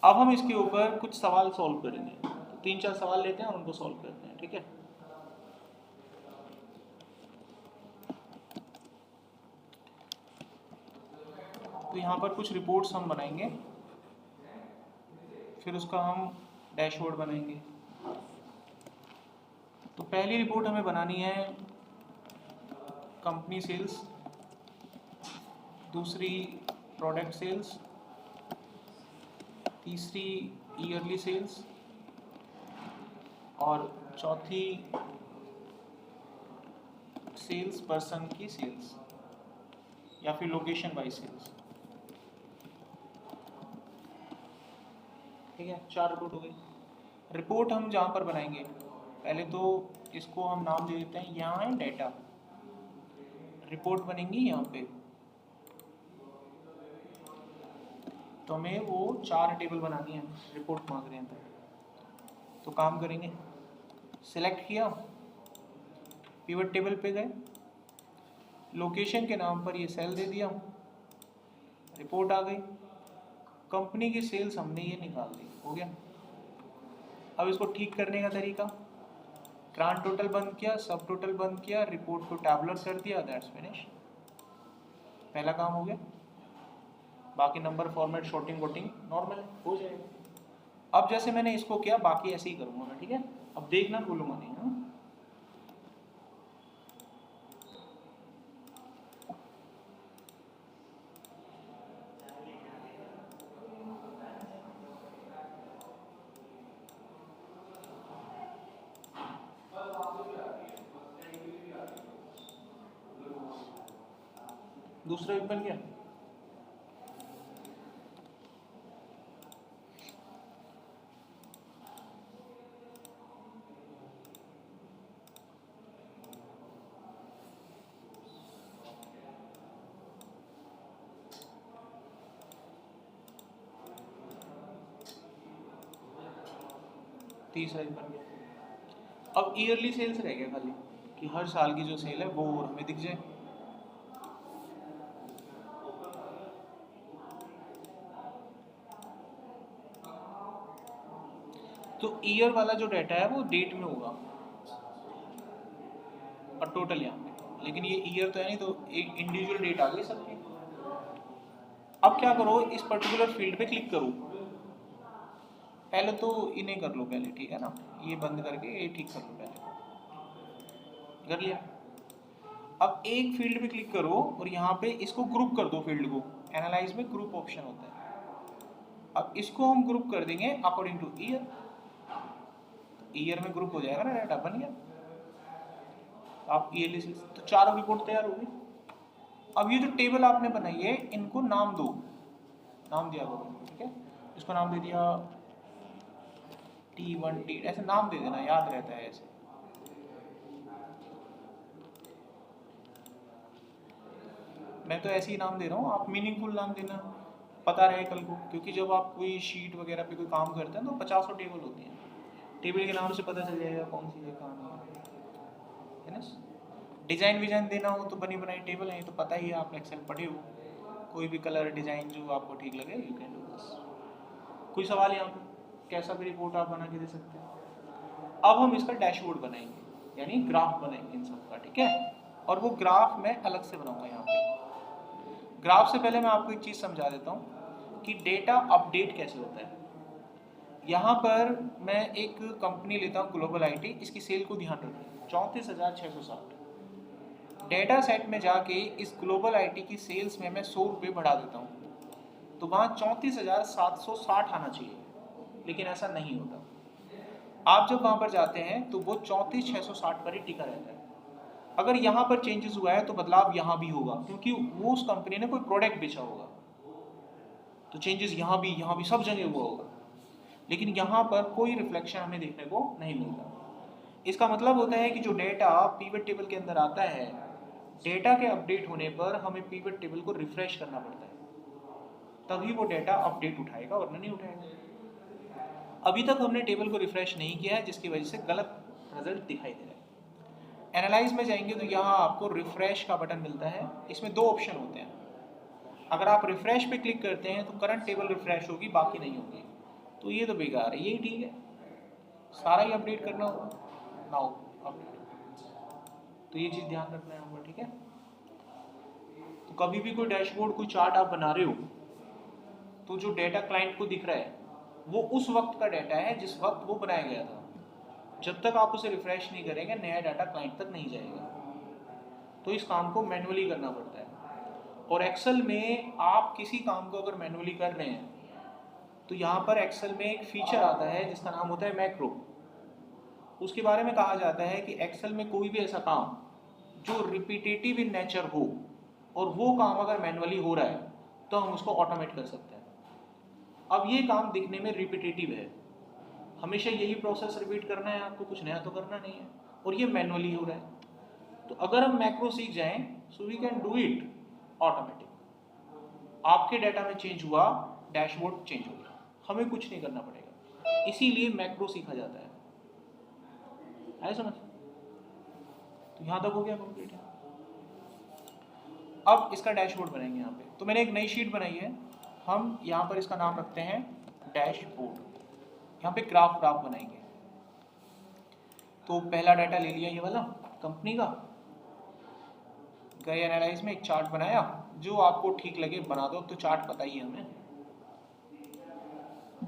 अब हम इसके ऊपर कुछ सवाल सॉल्व करेंगे। तो 3-4 सवाल लेते हैं और उनको सॉल्व करते हैं, ठीक है। तो यहाँ पर कुछ रिपोर्ट्स हम बनाएंगे, फिर उसका हम डैशबोर्ड बनाएंगे। तो पहली रिपोर्ट हमें बनानी है कंपनी सेल्स, दूसरी प्रोडक्ट सेल्स, तीसरी ईयरली सेल्स, और चौथी सेल्स पर्सन की सेल्स या फिर लोकेशन वाइज सेल्स। ठीक है, 4 रिपोर्ट हो गई। रिपोर्ट हम जहाँ पर बनाएंगे, पहले तो इसको हम नाम दे देते हैं, यहाँ है डेटा, रिपोर्ट बनेंगी यहाँ पे। तो हमें वो 4 टेबल बनानी है, रिपोर्ट मांग रहे हैं तो काम करेंगे। सिलेक्ट किया, पिवट टेबल पे गए, लोकेशन के नाम पर ये सेल दे दिया, रिपोर्ट आ गई। कंपनी की सेल्स हमने ये निकाल दी, हो गया। अब इसको ठीक करने का तरीका, ग्रांड टोटल बंद किया, सब टोटल बंद किया, रिपोर्ट को टैबुलर कर दिया, दैट्स फिनिश। पहला काम हो गया। बाकी नंबर फॉर्मेट शॉर्टिंग वोटिंग नॉर्मल हो जाएगा। अब जैसे मैंने इसको किया, बाकी ऐसे ही करूँगा मैं, ठीक है। अब देखना भूलूंगा नहीं, हाँ। दूसरा भी बन गया। तीसरा भी बन गया। अब ईयरली सेल्स रह गया खाली, कि हर साल की जो सेल है वो हमें दिख जाए। तो ईयर वाला जो डाटा है वो डेट में होगा और टोटल यहाँ पे, लेकिन ये ईयर तो है नहीं, तो एक इंडिविजुअल डेट आ गई सबकी। अब क्या करो, इस पर्टिकुलर फील्ड पे क्लिक करो। पहले तो इन्हें कर लो पहले, ठीक है ना, ये बंद करके ये ठीक कर लो पहले, कर लिया। अब एक फील्ड पे क्लिक करो और यहाँ पे इसको ग्रुप कर दो फील्ड को, एनालाइज में ग्रुप ऑप्शन होता है। अब इसको हम ग्रुप कर देंगे अकॉर्डिंग टू ईयर, ईयर में ग्रुप हो जाएगा ना, डाटा बन गया। आप ईयरली से तो 4 रिपोर्ट तैयार होगी। अब ये जो टेबल आपने बनाई है, इनको नाम दो, नाम दिया करो, ठीक है। इसको नाम दे दिया T1 T, ऐसे नाम दे देना, याद रहता है ऐसे। मैं तो ऐसे ही नाम दे रहा हूँ, आप मीनिंगफुल नाम देना, पता रहे कल को, क्योंकि जब आप कोई शीट वगैरह पे कोई काम करते हैं तो 50 टेबल होती हैं, टेबल के नाम से पता चल जाएगा कौन सी है कहाँ है ना। डिज़ाइन विजाइन देना हो तो बनी बनाई टेबल है, तो पता ही है, आप एक्सेल पढ़े हो, कोई भी कलर डिज़ाइन जो आपको ठीक लगे यू कैन डू दिस। कोई सवाल यहाँ पे, कैसा भी रिपोर्ट आप बना के दे सकते हैं। अब हम इसका डैशबोर्ड बनाएंगे, यानी ग्राफ बनाएंगे इन सब का, ठीक है। और वो ग्राफ मैं अलग से बनाऊंगा यहाँ पे। ग्राफ से पहले मैं आपको एक चीज़ समझा देता हूँ कि डेटा अपडेट कैसे होता है। यहाँ पर मैं एक कंपनी लेता हूँ ग्लोबल आईटी, इसकी सेल को ध्यान रखें 34,660। डेटा सेट में जाके इस ग्लोबल आईटी की सेल्स में मैं 100 रुपये बढ़ा देता हूँ, तो वहाँ 34,760 आना चाहिए, लेकिन ऐसा नहीं होता। आप जब वहाँ पर जाते हैं तो वो 34,660 पर ही टिका रहता है। अगर यहाँ पर चेंजेस हुआ है तो बदलाव यहाँ भी होगा, क्योंकि वो उस कंपनी ने कोई प्रोडक्ट बेचा होगा, तो चेंजेस यहाँ भी सब जगह हुआ होगा, लेकिन यहाँ पर कोई रिफ्लेक्शन हमें देखने को नहीं मिलता। इसका मतलब होता है कि जो डेटा पिवट टेबल के अंदर आता है, डेटा के अपडेट होने पर हमें पिवट टेबल को रिफ्रेश करना पड़ता है। तभी वो डेटा अपडेट उठाएगा, वरना नहीं उठाएगा। अभी तक हमने टेबल को रिफ्रेश नहीं किया है, जिसकी वजह से गलत रिजल्ट दिखाई दे रहा है। एनालाइज में जाएंगे तो यहाँ आपको रिफ्रेश का बटन मिलता है। इसमें दो ऑप्शन होते हैं। अगर आप रिफ्रेश पे क्लिक करते हैं तो करंट टेबल रिफ्रेश होगी, बाकी नहीं होगी। तो ये तो बेकार है, यही ठीक है, सारा ही अपडेट करना होगा नाउ अपडेट। तो ये चीज़ ध्यान रखना है हमको, ठीक है। तो कभी भी कोई डैशबोर्ड, कोई चार्ट आप बना रहे हो, तो जो डेटा क्लाइंट को दिख रहा है वो उस वक्त का डेटा है जिस वक्त वो बनाया गया था। जब तक आप उसे रिफ्रेश नहीं करेंगे, नया डाटा क्लाइंट तक नहीं जाएगा। तो इस काम को मैनुअली करना पड़ता है। और एक्सेल में आप किसी काम को अगर मैनुअली कर रहे हैं तो यहाँ पर एक्सेल में एक फीचर आता है जिसका नाम होता है मैक्रो। उसके बारे में कहा जाता है कि एक्सेल में कोई भी ऐसा काम जो रिपीटेटिव इन नेचर हो और वो काम अगर मैनुअली हो रहा है तो हम उसको ऑटोमेट कर सकते हैं। अब ये काम दिखने में रिपीटेटिव है, हमेशा यही प्रोसेस रिपीट करना है, आपको कुछ नया तो करना नहीं है, और ये मैनुअली हो रहा है। तो अगर हम मैक्रो सीख जाएं so we can do it automatic. आपके डाटा में चेंज हुआ, डैशबोर्ड चेंज हो गया, हमें कुछ नहीं करना पड़ेगा। इसीलिए मैक्रो सीखा जाता है समझ। तो यहाँ तक हो गया कंप्लीट है। अब इसका डैशबोर्ड बनाएंगे यहाँ पे। तो मैंने एक नई शीट बनाई है, हम यहाँ पर इसका नाम रखते हैं डैशबोर्ड। यहाँ पे ग्राफ बनाएंगे। तो पहला डाटा ले लिया ये वाला कंपनी का, गए एनालाइज में एक चार्ट बनाया, जो आपको ठीक लगे बना दो। तो चार्ट बताइए हमें,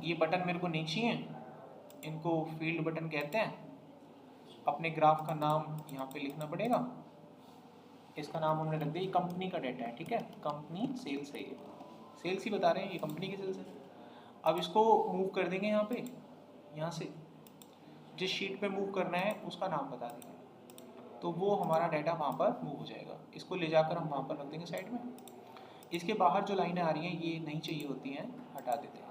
ये बटन मेरे को नहीं चाहिए, इनको फील्ड बटन कहते हैं। अपने ग्राफ का नाम यहाँ पे लिखना पड़ेगा। इसका नाम हमने रख दिया, ये कंपनी का डाटा है, ठीक है, कंपनी सेल्स है, ये सेल्स ही बता रहे हैं, ये कंपनी की सेल्स है। अब इसको मूव कर देंगे यहाँ पे, यहाँ से जिस शीट पे मूव करना है उसका नाम बता देंगे, तो वो हमारा डाटा वहाँ पर मूव हो जाएगा। इसको ले जाकर हम वहाँ पर रख देंगे साइड में। इसके बाहर जो लाइनें आ रही हैं ये नहीं चाहिए होती हैं, हटा देते हैं।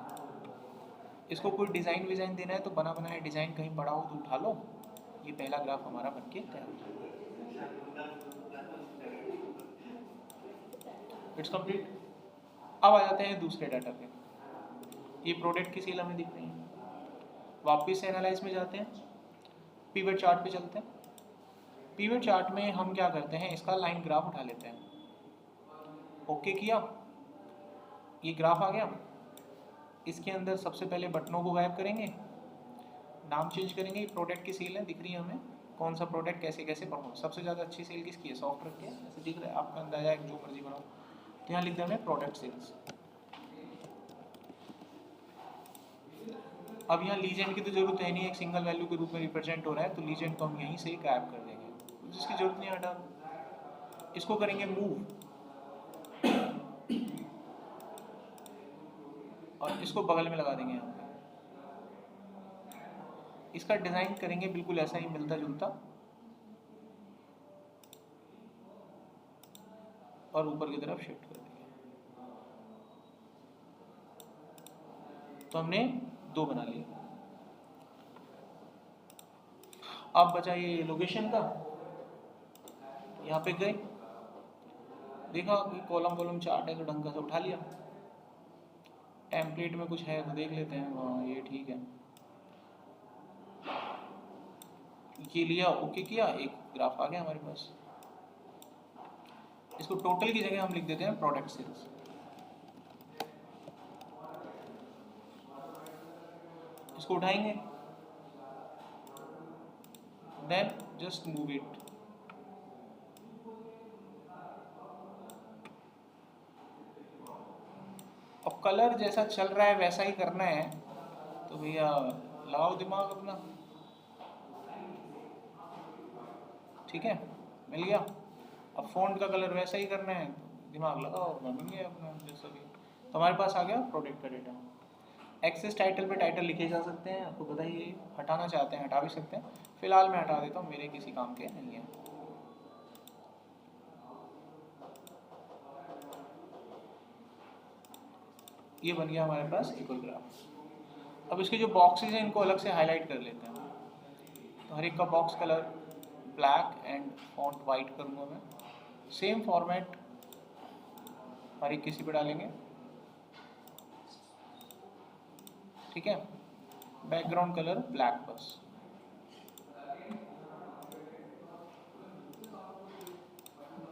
इसको कोई डिज़ाइन विज़ाइन देना है तो बना बनाया डिज़ाइन कहीं पड़ा हो तो उठा लो। ये पहला ग्राफ हमारा बन के तैयार हो जाएगा। It's complete. अब आ जाते हैं दूसरे डाटा पे। ये प्रोडक्ट की सेल हमें दिख रही है। वापस से एनालाइज में जाते हैं, पिवट चार्ट पे चलते हैं। पिवट चार्ट में हम क्या करते हैं, इसका लाइन ग्राफ उठा लेते हैं। ओके किया, ये ग्राफ आ गया। इसके अंदर सबसे पहले बटनों को गायब करेंगे, नाम चेंज करेंगे। प्रोडक्ट की सेल है, दिख रही है हमें, कौन सा प्रोडक्ट कैसे कैसे परफॉर्म। सबसे ज़्यादा अच्छी सेल किसकी है, सॉफ्टवेयर की है, ऐसे दिख रहा है, आपका अंदाजा है, जो मर्जी बनाओ। तो यहाँ लिख देंगे प्रोडक्ट सेल्स। अब यहाँ लीजेंड की तो जरूरत है नहीं, एक सिंगल वैल्यू के रूप में रिप्रेजेंट हो रहा है, तो लीजेंड को हम यहीं से गायब कर देंगे, जिसकी जरूरत नहीं, हटा दो। इसको करेंगे मूव और इसको बगल में लगा देंगे यहाँ पे। इसका डिजाइन करेंगे बिल्कुल ऐसा ही मिलता जुलता, और ऊपर की तरफ शिफ्ट कर देंगे। तो हमने दो बना लिए। अब बचा ये लोकेशन का, यहाँ पे गए, देखा कॉलम चार्ट है तो ढंग से उठा लिया। टेम्पलेट में कुछ है तो देख लेते हैं, हाँ ये ठीक है, ये लिया, ओके किया, एक ग्राफ आ गया हमारे पास। इसको टोटल की जगह हम लिख देते हैं प्रोडक्ट सेल्स। इसको उठाएंगे, देन जस्ट मूव इट। अब कलर जैसा चल रहा है वैसा ही करना है, तो भैया लगाओ दिमाग अपना, ठीक है, मिल गया। अब फ़ॉन्ट का कलर वैसा ही करना है, दिमाग लगाओ अपना, बन गया अपना जैसा भी। तो हमारे पास आ गया प्रोडक्ट का डेटा। एक्सेस टाइटल पे टाइटल लिखे जा सकते हैं, आपको पता ही है। हटाना चाहते हैं हटा भी सकते हैं, फिलहाल मैं हटा देता हूँ, मेरे किसी काम के नहीं है। ये बन गया हमारे पास एक और ग्राफ। अब इसके जो बॉक्सेज हैं इनको अलग से हाईलाइट कर लेते हैं। तो हर एक का box colour black and font white करूँगा मैं। सेम फॉर्मेट हर एक किसी पे डालेंगे। ठीक है, बैकग्राउंड कलर ब्लैक बस।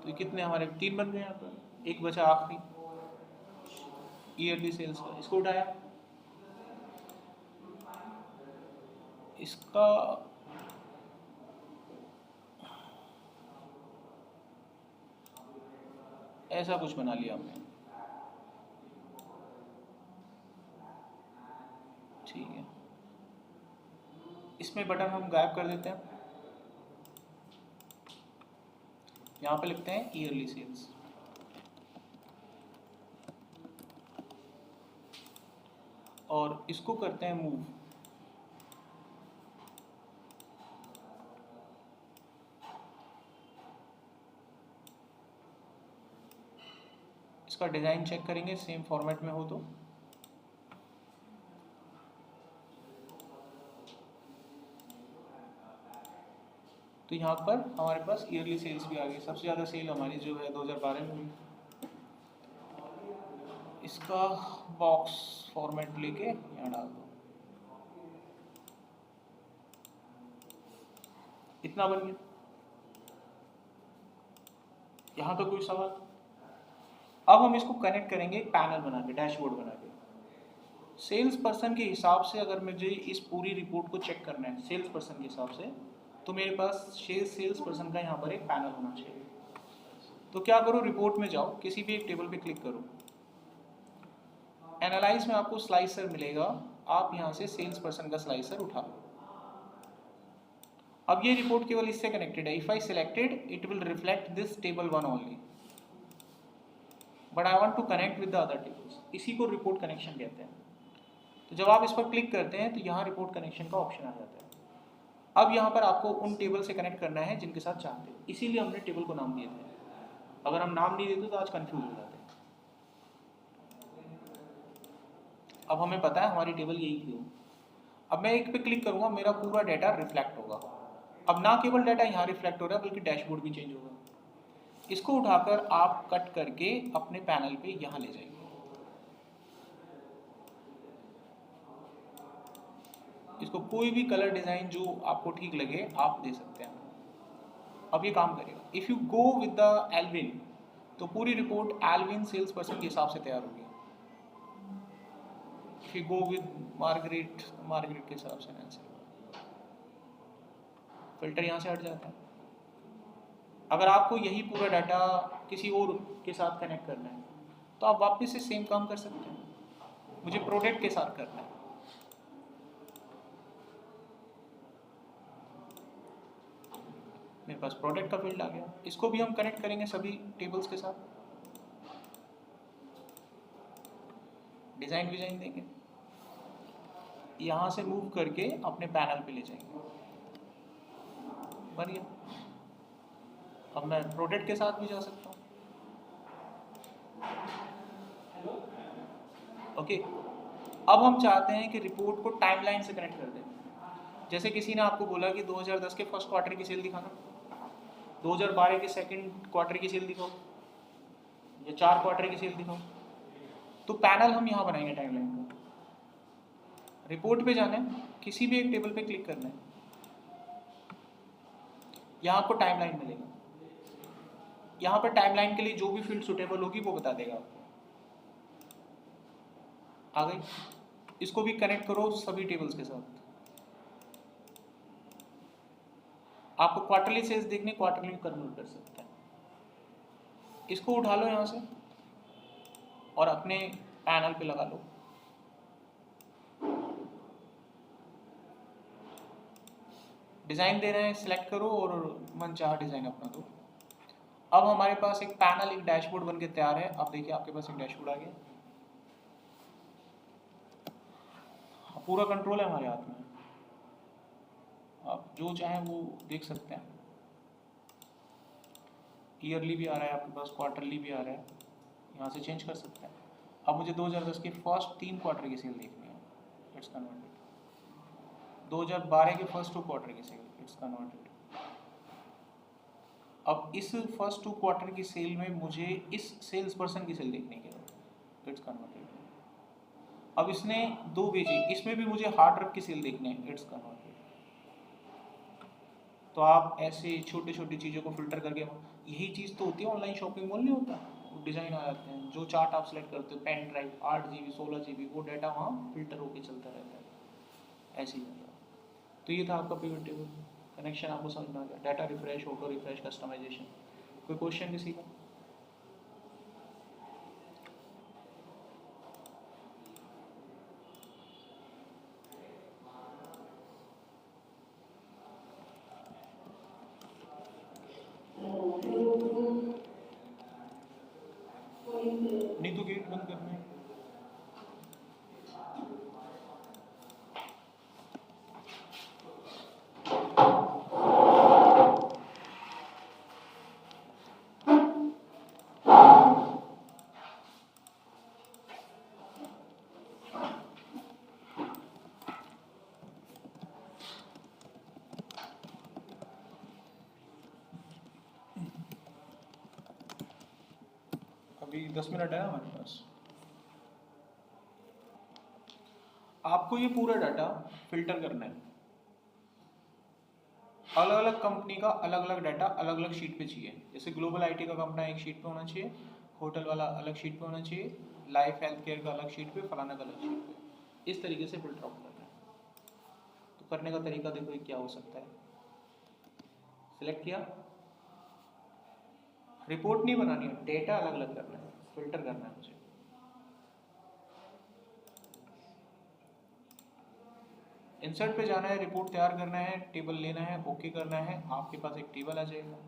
तो कितने हमारे 3 बन गए यहाँ पर, एक बचा आखिरी ईयरली सेल्स का, इसको उठाया। इसका ऐसा कुछ बना लिया हमने, ठीक है। इसमें बटन हम गायब कर देते हैं, यहाँ पे लिखते हैं ईयरली सेल्स, और इसको करते हैं मूव। इसका डिज़ाइन चेक करेंगे सेम फॉर्मेट में हो तो यहाँ पर हमारे पास ईयरली सेल्स भी आ गई। सबसे ज़्यादा सेल हमारी जो है 2012 में हुई। इसका बॉक्स फॉर्मेट लेके यहाँ डाल दो, इतना बन गया। यहाँ तो कोई सवाल? अब हम इसको कनेक्ट करेंगे पैनल बना के, डैशबोर्ड बना के। सेल्स पर्सन के हिसाब से अगर मुझे इस पूरी रिपोर्ट को चेक करना है सेल्स पर्सन के हिसाब से, तो मेरे पास सेल्स पर्सन का यहाँ पर एक पैनल होना चाहिए। तो क्या करो, रिपोर्ट में जाओ, किसी भी एक टेबल पे क्लिक करो, एनालाइज में आपको स्लाइसर मिलेगा, आप यहाँ से सेल्स पर्सन का स्लाइसर उठा लो। अब ये रिपोर्ट केवल इससे कनेक्टेड है। If I selected it will reflect this table 1 only, but I want to connect with the other tables. इसी को रिपोर्ट कनेक्शन कहते हैं। तो जब आप इस पर क्लिक करते हैं तो यहाँ रिपोर्ट कनेक्शन का ऑप्शन आ जाता है। अब यहाँ पर आपको उन टेबल से कनेक्ट करना है जिनके साथ चाहते हो, इसीलिए हमने टेबल को नाम दिए थे। अगर हम नाम नहीं देते तो आज कंफ्यूज हो जाते। अब हमें पता है हमारी टेबल यही थी। अब मैं एक पे क्लिक करूंगा, मेरा पूरा डाटा रिफ्लेक्ट होगा। अब ना केवल डाटा यहाँ रिफ्लेक्ट हो रहा है बल्कि डैशबोर्ड भी चेंज होगा। इसको उठाकर आप कट करके अपने पैनल पे यहाँ ले जाएंगे। इसको कोई भी कलर डिजाइन जो आपको ठीक लगे आप दे सकते हैं। अब ये काम करेगा। If you go with the एल्विन, तो पूरी रिपोर्ट एल्विन सेल्स पर्सन के हिसाब से तैयार होगी। If you go with Margaret, Margaret के हिसाब से नैन्सी, फिल्टर यहाँ से हट जाता है। अगर आपको यही पूरा डाटा किसी और के साथ कनेक्ट करना है तो आप वापस से सेम काम कर सकते हैं। मुझे प्रोडक्ट के साथ करना है, मेरे पास प्रोडक्ट का फील्ड आ गया। इसको भी हम कनेक्ट करेंगे सभी टेबल्स के साथ, डिजाइन विजाइन देंगे, यहाँ से मूव करके अपने पैनल पे ले जाएंगे। बन गया। अब मैं प्रोडक्ट के साथ भी जा सकता हूँ। ओके, अब हम चाहते हैं कि रिपोर्ट को टाइमलाइन से कनेक्ट कर दें। जैसे किसी ने आपको बोला कि 2010 के फर्स्ट क्वार्टर की सेल दिखाना, 2012 के सेकंड क्वार्टर की सेल दिखाओ, या 4 क्वार्टर की सेल दिखाओ, तो पैनल हम यहाँ बनाएंगे टाइमलाइन का। रिपोर्ट पे जाना है, किसी भी एक टेबल पे क्लिक करना है, यहाँ आपको टाइमलाइन मिलेगा। यहाँ पर टाइमलाइन के लिए जो भी फील्ड सुटेबल होगी वो बता देगा आपको। आ गई। इसको भी कनेक्ट करो सभी टेबल्स के साथ। आपको क्वार्टरली सेल्स देखने, क्वार्टरली कन्वर्ट कर सकते हैं। इसको उठा लो यहाँ से और अपने पैनल पे लगा लो। डिजाइन दे रहे हैं, सिलेक्ट करो और मनचाहा डिजाइन अपना दो। अब हमारे पास एक पैनल, एक डैशबोर्ड बनके तैयार है। अब देखिए आपके पास एक डैशबोर्ड आ गया। पूरा कंट्रोल है हमारे हाथ में, आप जो चाहें वो देख सकते हैं। ईयरली भी आ रहा है आपके पास, क्वार्टरली भी आ रहा है, यहाँ से चेंज कर सकते हैं। अब मुझे 2010 के फर्स्ट 3 क्वार्टर की सेल देखनी है, इट्स कन्वर्टेड। 2012 के फर्स्ट 2 क्वार्टर की सेल, इट्स कन्वर्टेड। अब इस फर्स्ट 2 क्वार्टर की सेल में मुझे इस सेल्स पर्सन की सेल देखने की है, इट्स कन्वर्टेड। अब इसने 2 भेजे, इसमें भी मुझे हार्ड ड्राइव की सेल देखनी है, इट्स कन्वर्टेड। तो आप ऐसे छोटे छोटी चीज़ों को फिल्टर करके, यही चीज़ तो होती है ऑनलाइन शॉपिंग मॉल, नहीं होता, वो डिज़ाइन आ जाते हैं, जो चार्ट आप सेलेक्ट करते हो, पेन ड्राइव 8 GB 16 GB, वो डाटा वहाँ फिल्टर होकर चलता रहता है, ऐसे ही होता है। तो ये था आपका पिवट टेबल, कनेक्शन आपको समझ में आ गया, data refresh, auto refresh, customisation. कोई क्वेश्चन किसी का? नहीं तो गेट बंद करना है। अभी 10 मिनट है ना हमारे पास। आपको ये पूरा डाटा फिल्टर करना है, अलग अलग कंपनी का अलग अलग डाटा अलग अलग शीट पे चाहिए। जैसे ग्लोबल आईटी का कंपना एक शीट पे होना चाहिए, होटल वाला अलग शीट पे होना चाहिए, लाइफ हेल्थ केयर का अलग शीट पे, फलाना का अलग शीट पे। इस तरीके से फिल्टर आउट करना है। तो करने का तरीका देखो ये क्या हो सकता है। सिलेक्ट किया, रिपोर्ट नहीं बनानी है, डेटा अलग अलग करना है, फिल्टर करना है मुझे। इंसर्ट पे जाना है, रिपोर्ट तैयार करना है, टेबल लेना है, ओके करना है, आपके पास एक टेबल आ जाएगा।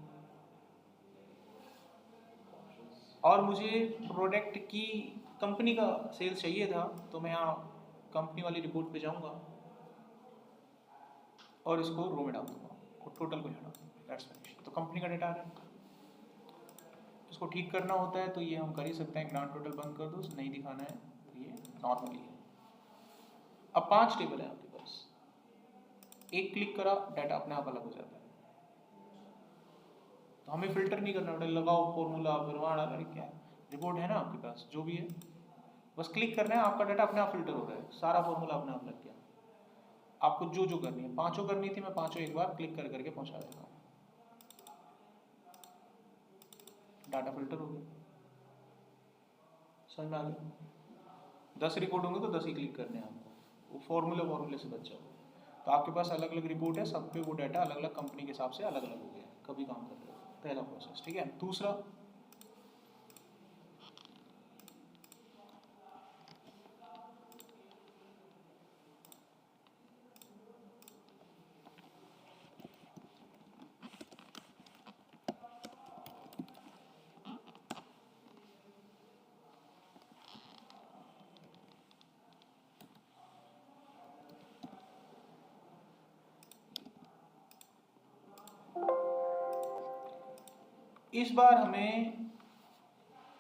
और मुझे प्रोडक्ट की कंपनी का सेल्स चाहिए था, तो मैं यहाँ कंपनी वाली रिपोर्ट पे जाऊँगा और इसको रो में डाल दूँगा और टोटल को हटा दूँगा। तो कंपनी का डेटा आ रहा है, इसको ठीक करना होता है तो ये हम कर ही सकते हैं। ग्रांड टोटल बंद कर दो, नहीं दिखाना है तो ये नॉर्मली है। अब 5 टेबल है आपके पास, एक क्लिक करा डाटा अपने आप अलग हो जाता है। तो हमें फिल्टर नहीं करना, लगाओ फॉर्मूला फिर वहाँ डालना, क्या है, रिपोर्ट है ना आपके पास जो भी है, बस क्लिक करना है, आपका डाटा अपने आप फिल्टर हो रहा है, सारा फॉर्मूला अपने आप लग गया। आपको जो जो करनी है, 5 करनी थी, मैं 5 एक बार क्लिक कर करके पहुंचा देता हूँ, डाटा फिल्टर हो गया। समझ में आ गया? 10 रिपोर्ट होंगे तो 10 ही क्लिक करने हैं आपको, वो फॉर्मूले से बच जाओ। तो आपके पास अलग अलग रिपोर्ट है, सब पे वो डाटा अलग अलग कंपनी के हिसाब से अलग अलग हो गया, कभी काम कर रहे हो। पहला प्रोसेस, ठीक है। दूसरा, इस बार हमें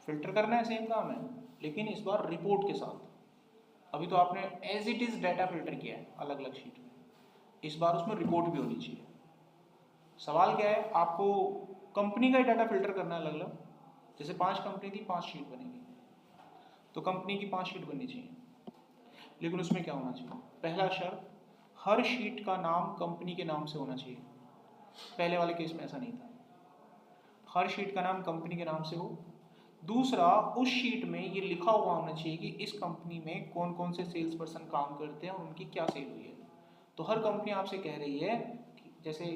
फिल्टर करना है, सेम काम है, लेकिन इस बार रिपोर्ट के साथ। अभी तो आपने as it is data filter किया है अलग अलग शीट में, इस बार उसमें रिपोर्ट भी होनी चाहिए। सवाल क्या है, आपको कंपनी का ही डाटा फिल्टर करना है अलग अलग। जैसे 5 कंपनी थी, 5 शीट बनेगी, तो कंपनी की 5 शीट बननी चाहिए। लेकिन उसमें क्या होना चाहिए, पहला शर्त, हर शीट का नाम कंपनी के नाम से होना चाहिए। पहले वाले केस में ऐसा नहीं था, हर शीट का नाम कंपनी के नाम से हो। दूसरा, उस शीट में ये लिखा हुआ होना चाहिए कि इस कंपनी में कौन कौन से सेल्स पर्सन काम करते हैं और उनकी क्या सेल हुई है। तो हर कंपनी आपसे कह रही है कि जैसे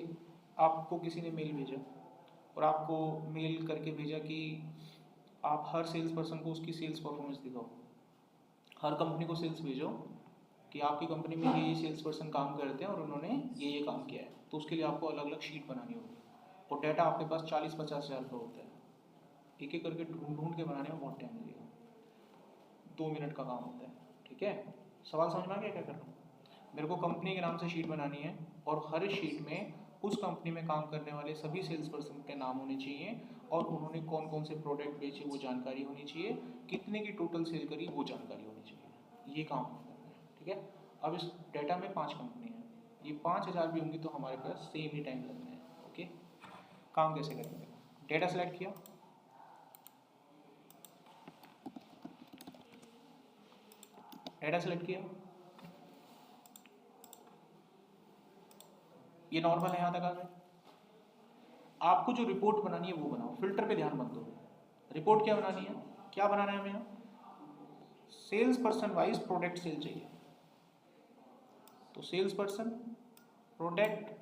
आपको किसी ने मेल भेजा और आपको मेल करके भेजा कि आप हर सेल्स पर्सन को उसकी सेल्स परफॉर्मेंस दिखाओ, हर कंपनी को सेल्स भेजो कि आपकी कंपनी में ये सेल्स पर्सन काम करते हैं और उन्होंने ये काम किया है। तो उसके लिए आपको अलग अलग शीट बनानी होगी, और डाटा आपके पास 40-50 हज़ार का होता है, एक एक करके ढूंढ ढूंढ के बनाने में बहुत टाइम लगेगा, 2 मिनट का काम होता है, ठीक है। सवाल समझ में आ गया क्या कर रहा हूँ? मेरे को कंपनी के नाम से शीट बनानी है और हर शीट में उस कंपनी में काम करने वाले सभी सेल्स पर्सन के नाम होने चाहिए और उन्होंने कौन कौन से प्रोडक्ट बेचे वो जानकारी होनी चाहिए, कितने की टोटल सेल करी वो जानकारी होनी चाहिए। ये काम करना है, ठीक है। अब इस डाटा में 5 कंपनी है, ये 5000 भी होंगी तो हमारे पास सेम ही टाइम लगना है, ओके। काम कैसे करेंगे, डेटा सेलेक्ट किया, डाटा सेलेक्ट किया, ये नॉर्मल है, यहाँ तक आ गए। आपको जो रिपोर्ट बनानी है वो बनाओ, फिल्टर पे ध्यान मत दो। रिपोर्ट क्या बनानी है, क्या बनाना है हमें यहाँ, sales person wise product sale चाहिए, तो सेल्स पर्सन प्रोडक्ट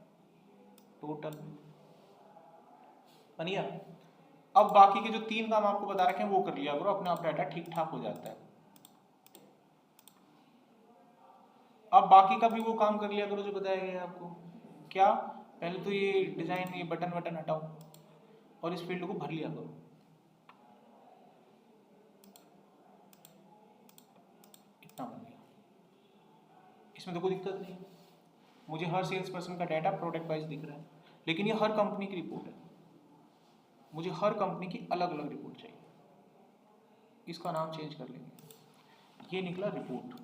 टोटल बन गया। अब बाकी के जो 3 काम आपको बता रखे हैं वो कर लिया करो, अपने आप डाटा ठीक ठाक हो जाता है। अब बाकी का भी वो काम कर लिया करो जो बताया गया है आपको। क्या, पहले तो ये डिजाइन, ये बटन वटन हटाओ और इस फील्ड को भर लिया करो। इतना बन गया, इसमें तो कोई दिक्कत नहीं है। मुझे हर सेल्स पर्सन का डाटा प्रोडक्ट वाइज दिख रहा है, लेकिन ये हर कंपनी की रिपोर्ट है, मुझे हर कंपनी की अलग अलग रिपोर्ट चाहिए। इसका नाम चेंज कर लेंगे, ये निकला रिपोर्ट,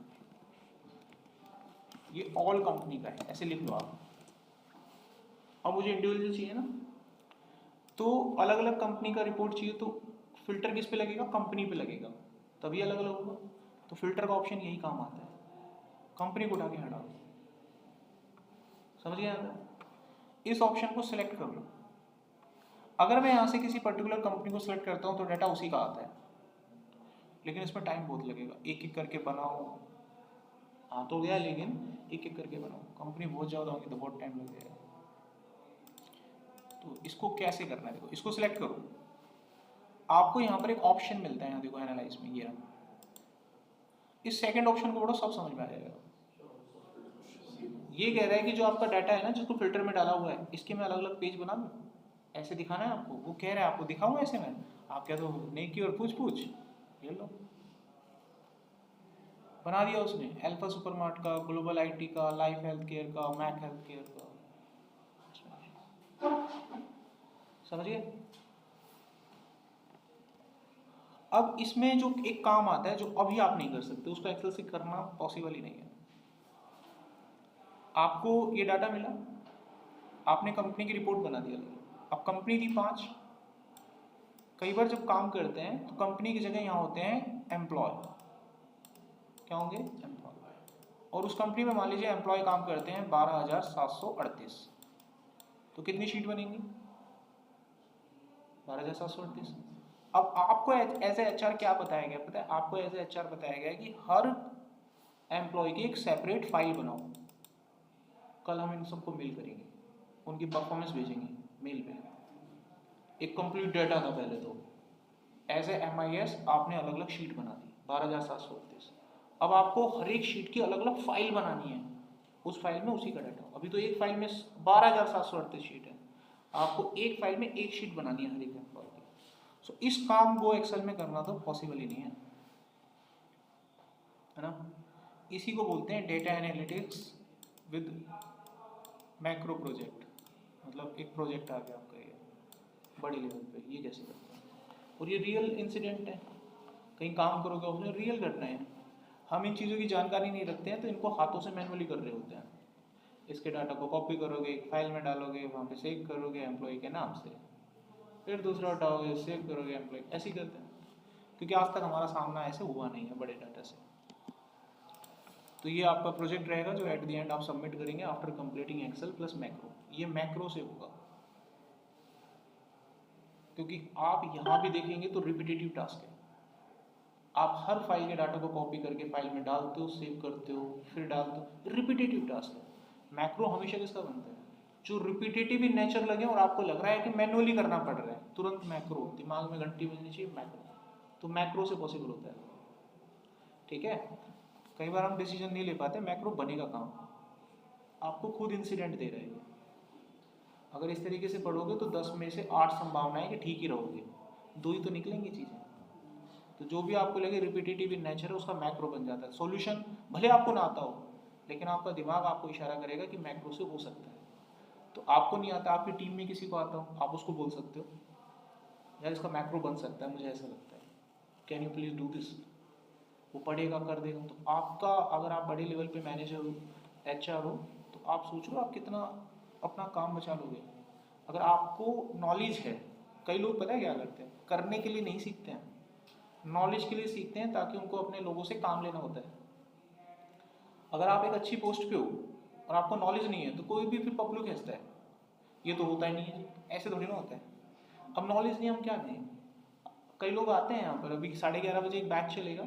ये ऑल कंपनी का है, ऐसे लिख लो आप। अब मुझे इंडिविजुअल चाहिए ना, तो अलग अलग कंपनी का रिपोर्ट चाहिए, तो फिल्टर किस पे लगेगा, कंपनी पे लगेगा, तभी अलग अलग होगा। तो फिल्टर का ऑप्शन यही काम आता है, कंपनी को उठा के हटा दो, समझ गया। इस ऑप्शन को सिलेक्ट कर लो। अगर मैं यहाँ से किसी पर्टिकुलर कंपनी को सिलेक्ट करता हूँ तो डाटा उसी का आता है, लेकिन इसमें टाइम बहुत लगेगा, एक एक करके बनाओ। हाँ तो गया, लेकिन एक एक करके बनाओ, कंपनी बहुत ज़्यादा होगी तो बहुत टाइम लग जाएगा। तो इसको कैसे करना है, देखो इसको सिलेक्ट करो, आपको यहाँ पर एक ऑप्शन मिलता है, यहाँ देखो एनालाइज में, ये इस सेकंड ऑप्शन को पढ़ो, सब समझ में आ जाएगा। ये कह रहा है कि जो आपका डाटा है ना, जिसको फिल्टर में डाला हुआ है, इसके मैं अलग अलग पेज बना दूँ, ऐसे दिखाना है आपको। वो कह रहा है आपको दिखाऊँ ऐसे में, आप क्या तो नहीं की और पूछ ले लो, बना दिया उसने, अल्फा सुपरमार्ट का, ग्लोबल आईटी का, लाइफ हेल्थ केयर का, मैक हेल्थ केयर का, समझिए। अब इसमें जो एक काम आता है जो अभी आप नहीं कर सकते, उसको एक्सेल से करना पॉसिबल ही नहीं है। आपको ये डाटा मिला, आपने कंपनी की रिपोर्ट बना दिया, अब कंपनी थी 5, कई बार जब काम करते हैं तो कंपनी की जगह यहाँ होते हैं एम्प्लॉय, क्या होंगे, एम्प्लॉय। और उस कंपनी में मान लीजिए एम्प्लॉय काम करते हैं 12,738, तो कितनी शीट बनेंगी, 12,738। अब आपको एज ए एचआर क्या बताया गया, पता है आपको एज ए एचआर बताया गया कि हर एम्प्लॉय की एक सेपरेट फाइल बनाओ। कल हम इन सबको मेल करेंगे, उनकी परफॉर्मेंस भेजेंगे मेल पे। एक कंप्लीट डाटा था पहले, तो एज ए MIS आपने अलग अलग शीट बना दी 12,738। अब आपको हर एक शीट की अलग अलग फाइल बनानी है, उस फाइल में उसी का डाटा। अभी तो एक फाइल में 12,738 शीट है, आपको एक फाइल में एक शीट बनानी है हर एक एम्प्लॉय की। सो इस काम को एक्सेल में करना तो पॉसिबल ही नहीं है ना। इसी को बोलते हैं data analytics with macro project, मतलब एक प्रोजेक्ट आ गया आपका ये बड़े लेवल पे, ये कैसे करते हैं। और ये रियल इंसिडेंट है, कहीं काम करोगे उसमें रियल घटना है। हम इन चीज़ों की जानकारी नहीं रखते हैं, तो इनको हाथों से मैनुअली कर रहे होते हैं। इसके डाटा को कॉपी करोगे, एक फाइल में डालोगे, वहाँ पे सेव करोगे एम्प्लॉय के नाम से, फिर दूसरा उठाओगे सेव करोगे एम्प्लॉय, ऐसे ही करते हैं। क्योंकि आज तक हमारा सामना ऐसे हुआ नहीं है बड़े डाटा से। तो ये आपका प्रोजेक्ट रहेगा जो एट द एंड आप सबमिट करेंगे after completing Excel plus macro. ये मैक्रो से होगा, क्योंकि आप यहाँ भी देखेंगे तो रिपीटेटिव टास्क है। आप हर फाइल के डाटा को कॉपी करके फाइल में डालते हो, सेव करते हो, फिर डालते हो, रिपीटेटिव टास्क है। मैक्रो हमेशा किसका बनता है, जो रिपीटेटिव इन नेचर लगे और आपको लग रहा है कि मैनुअली करना पड़ रहा है, तुरंत मैक्रो, दिमाग में घंटी बजनी चाहिए मैक्रो, तो मैक्रो से पॉसिबल होता है। ठीक है, कई बार हम डिसीजन नहीं ले पाते, मैक्रो बनेगा काम, आपको खुद इंसिडेंट दे रहे हैं। अगर इस तरीके से पढ़ोगे तो 10 में से 8 संभावनाएं कि ठीक ही रहोगे, 2 ही तो निकलेंगी चीज़ें। तो जो भी आपको लगे रिपीटेटिव इन नेचर है उसका मैक्रो बन जाता है। सॉल्यूशन भले आपको ना आता हो, लेकिन आपका दिमाग आपको इशारा करेगा कि मैक्रो से हो सकता है। तो आपको नहीं आता, आपकी टीम में किसी को आता हो, आप उसको बोल सकते हो यार इसका मैक्रो बन सकता है, मुझे ऐसा लगता है, can you please do this. वो पढ़ेगा, कर देगा। तो आपका, अगर आप बड़े लेवल पे मैनेजर हो, HR हो, तो आप सोचो आप कितना अपना काम बचा लोगे। अगर आपको नॉलेज है, कई लोग पता है क्या करते हैं, करने के लिए नहीं सीखते हैं, नॉलेज के लिए सीखते हैं, ताकि उनको अपने लोगों से काम लेना होता है। अगर आप एक अच्छी पोस्ट पे हो और आपको नॉलेज नहीं है तो कोई भी फिर पब्लिक खींचता है, ये तो होता ही नहीं है, ऐसे थोड़ी ना होता है। अब नॉलेज नहीं, हम क्या दें? कई लोग आते हैं यहाँ पर, अभी 11:30 बजे एक बैच चलेगा,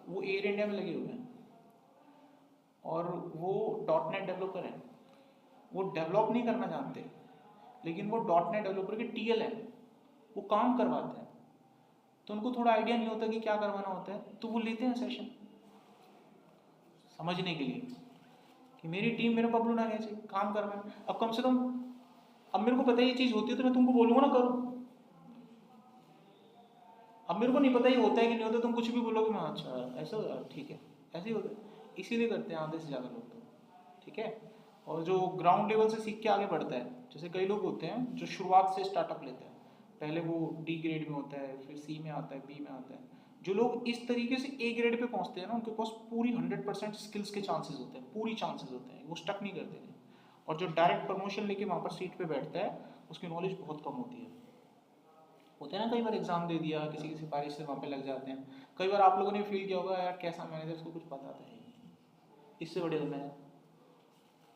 वो एयर इंडिया में लगे हुए हैं और वो .NET डेवलपर हैं। वो डेवलप नहीं करना जानते, लेकिन वो .NET डेवलपर के TL हैं, वो काम करवाते हैं। तो उनको थोड़ा आइडिया नहीं होता कि क्या करवाना होता है, तो वो लेते हैं सेशन समझने के लिए कि मेरी टीम मेरा बबलू ना कैसे काम कर रहा है। अब कम से कम अब मेरे को पता है ये चीज़ होती है तो मैं तुमको बोलूँगा ना करो। अब मेरे को नहीं पता ये होता है कि नहीं होता, तुम कुछ भी बोलोगे मैं अच्छा ऐसा होता है, ठीक है, ऐसे ही होता है। इसीलिए करते हैं आधे से ज़्यादा लोग तो, ठीक है। और जो ग्राउंड लेवल से सीख के आगे बढ़ता है, जैसे कई लोग होते हैं जो शुरुआत से स्टार्टअप लेते हैं, पहले वो D ग्रेड में होता है, फिर C में आता है, B में आता है। जो लोग इस तरीके से A ग्रेड पे पहुंचते हैं ना, उनके पास पूरी 100% स्किल्स के चांसेस होते हैं, पूरी चांसेस होते हैं, वो स्टक नहीं करते थे। और जो डायरेक्ट प्रमोशन लेके वहाँ पर सीट पे बैठता है, उसकी नॉलेज बहुत कम होती है। होते हैं ना, कई बार एग्जाम दे दिया, किसी की सिफारिश से वहाँ पे लग जाते हैं। कई बार आप लोगों ने फील किया होगा यार कैसा मैनेजर, उसको कुछ पता था ही, इससे बड़े मैनेजर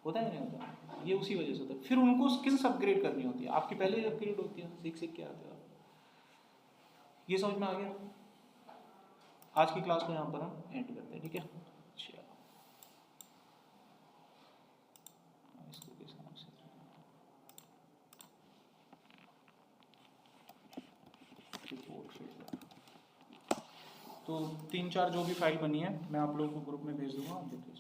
होता है नहीं होता, ये उसी वजह से होता है। फिर उनको स्किल्स अपग्रेड करनी होती है, आपकी पहले ही अपग्रेड होती है, सीख सीख के आते हो। ये समझ में आ गया? आज की क्लास को यहाँ पर हम एंड करते हैं, ठीक है। चलो इसको किस नाम से, रिपोर्ट फीडबैक। तो 3-4 जो भी फाइल बनी है मैं आप लोगों को ग्रुप में भेज दूंगा, आप देखिए।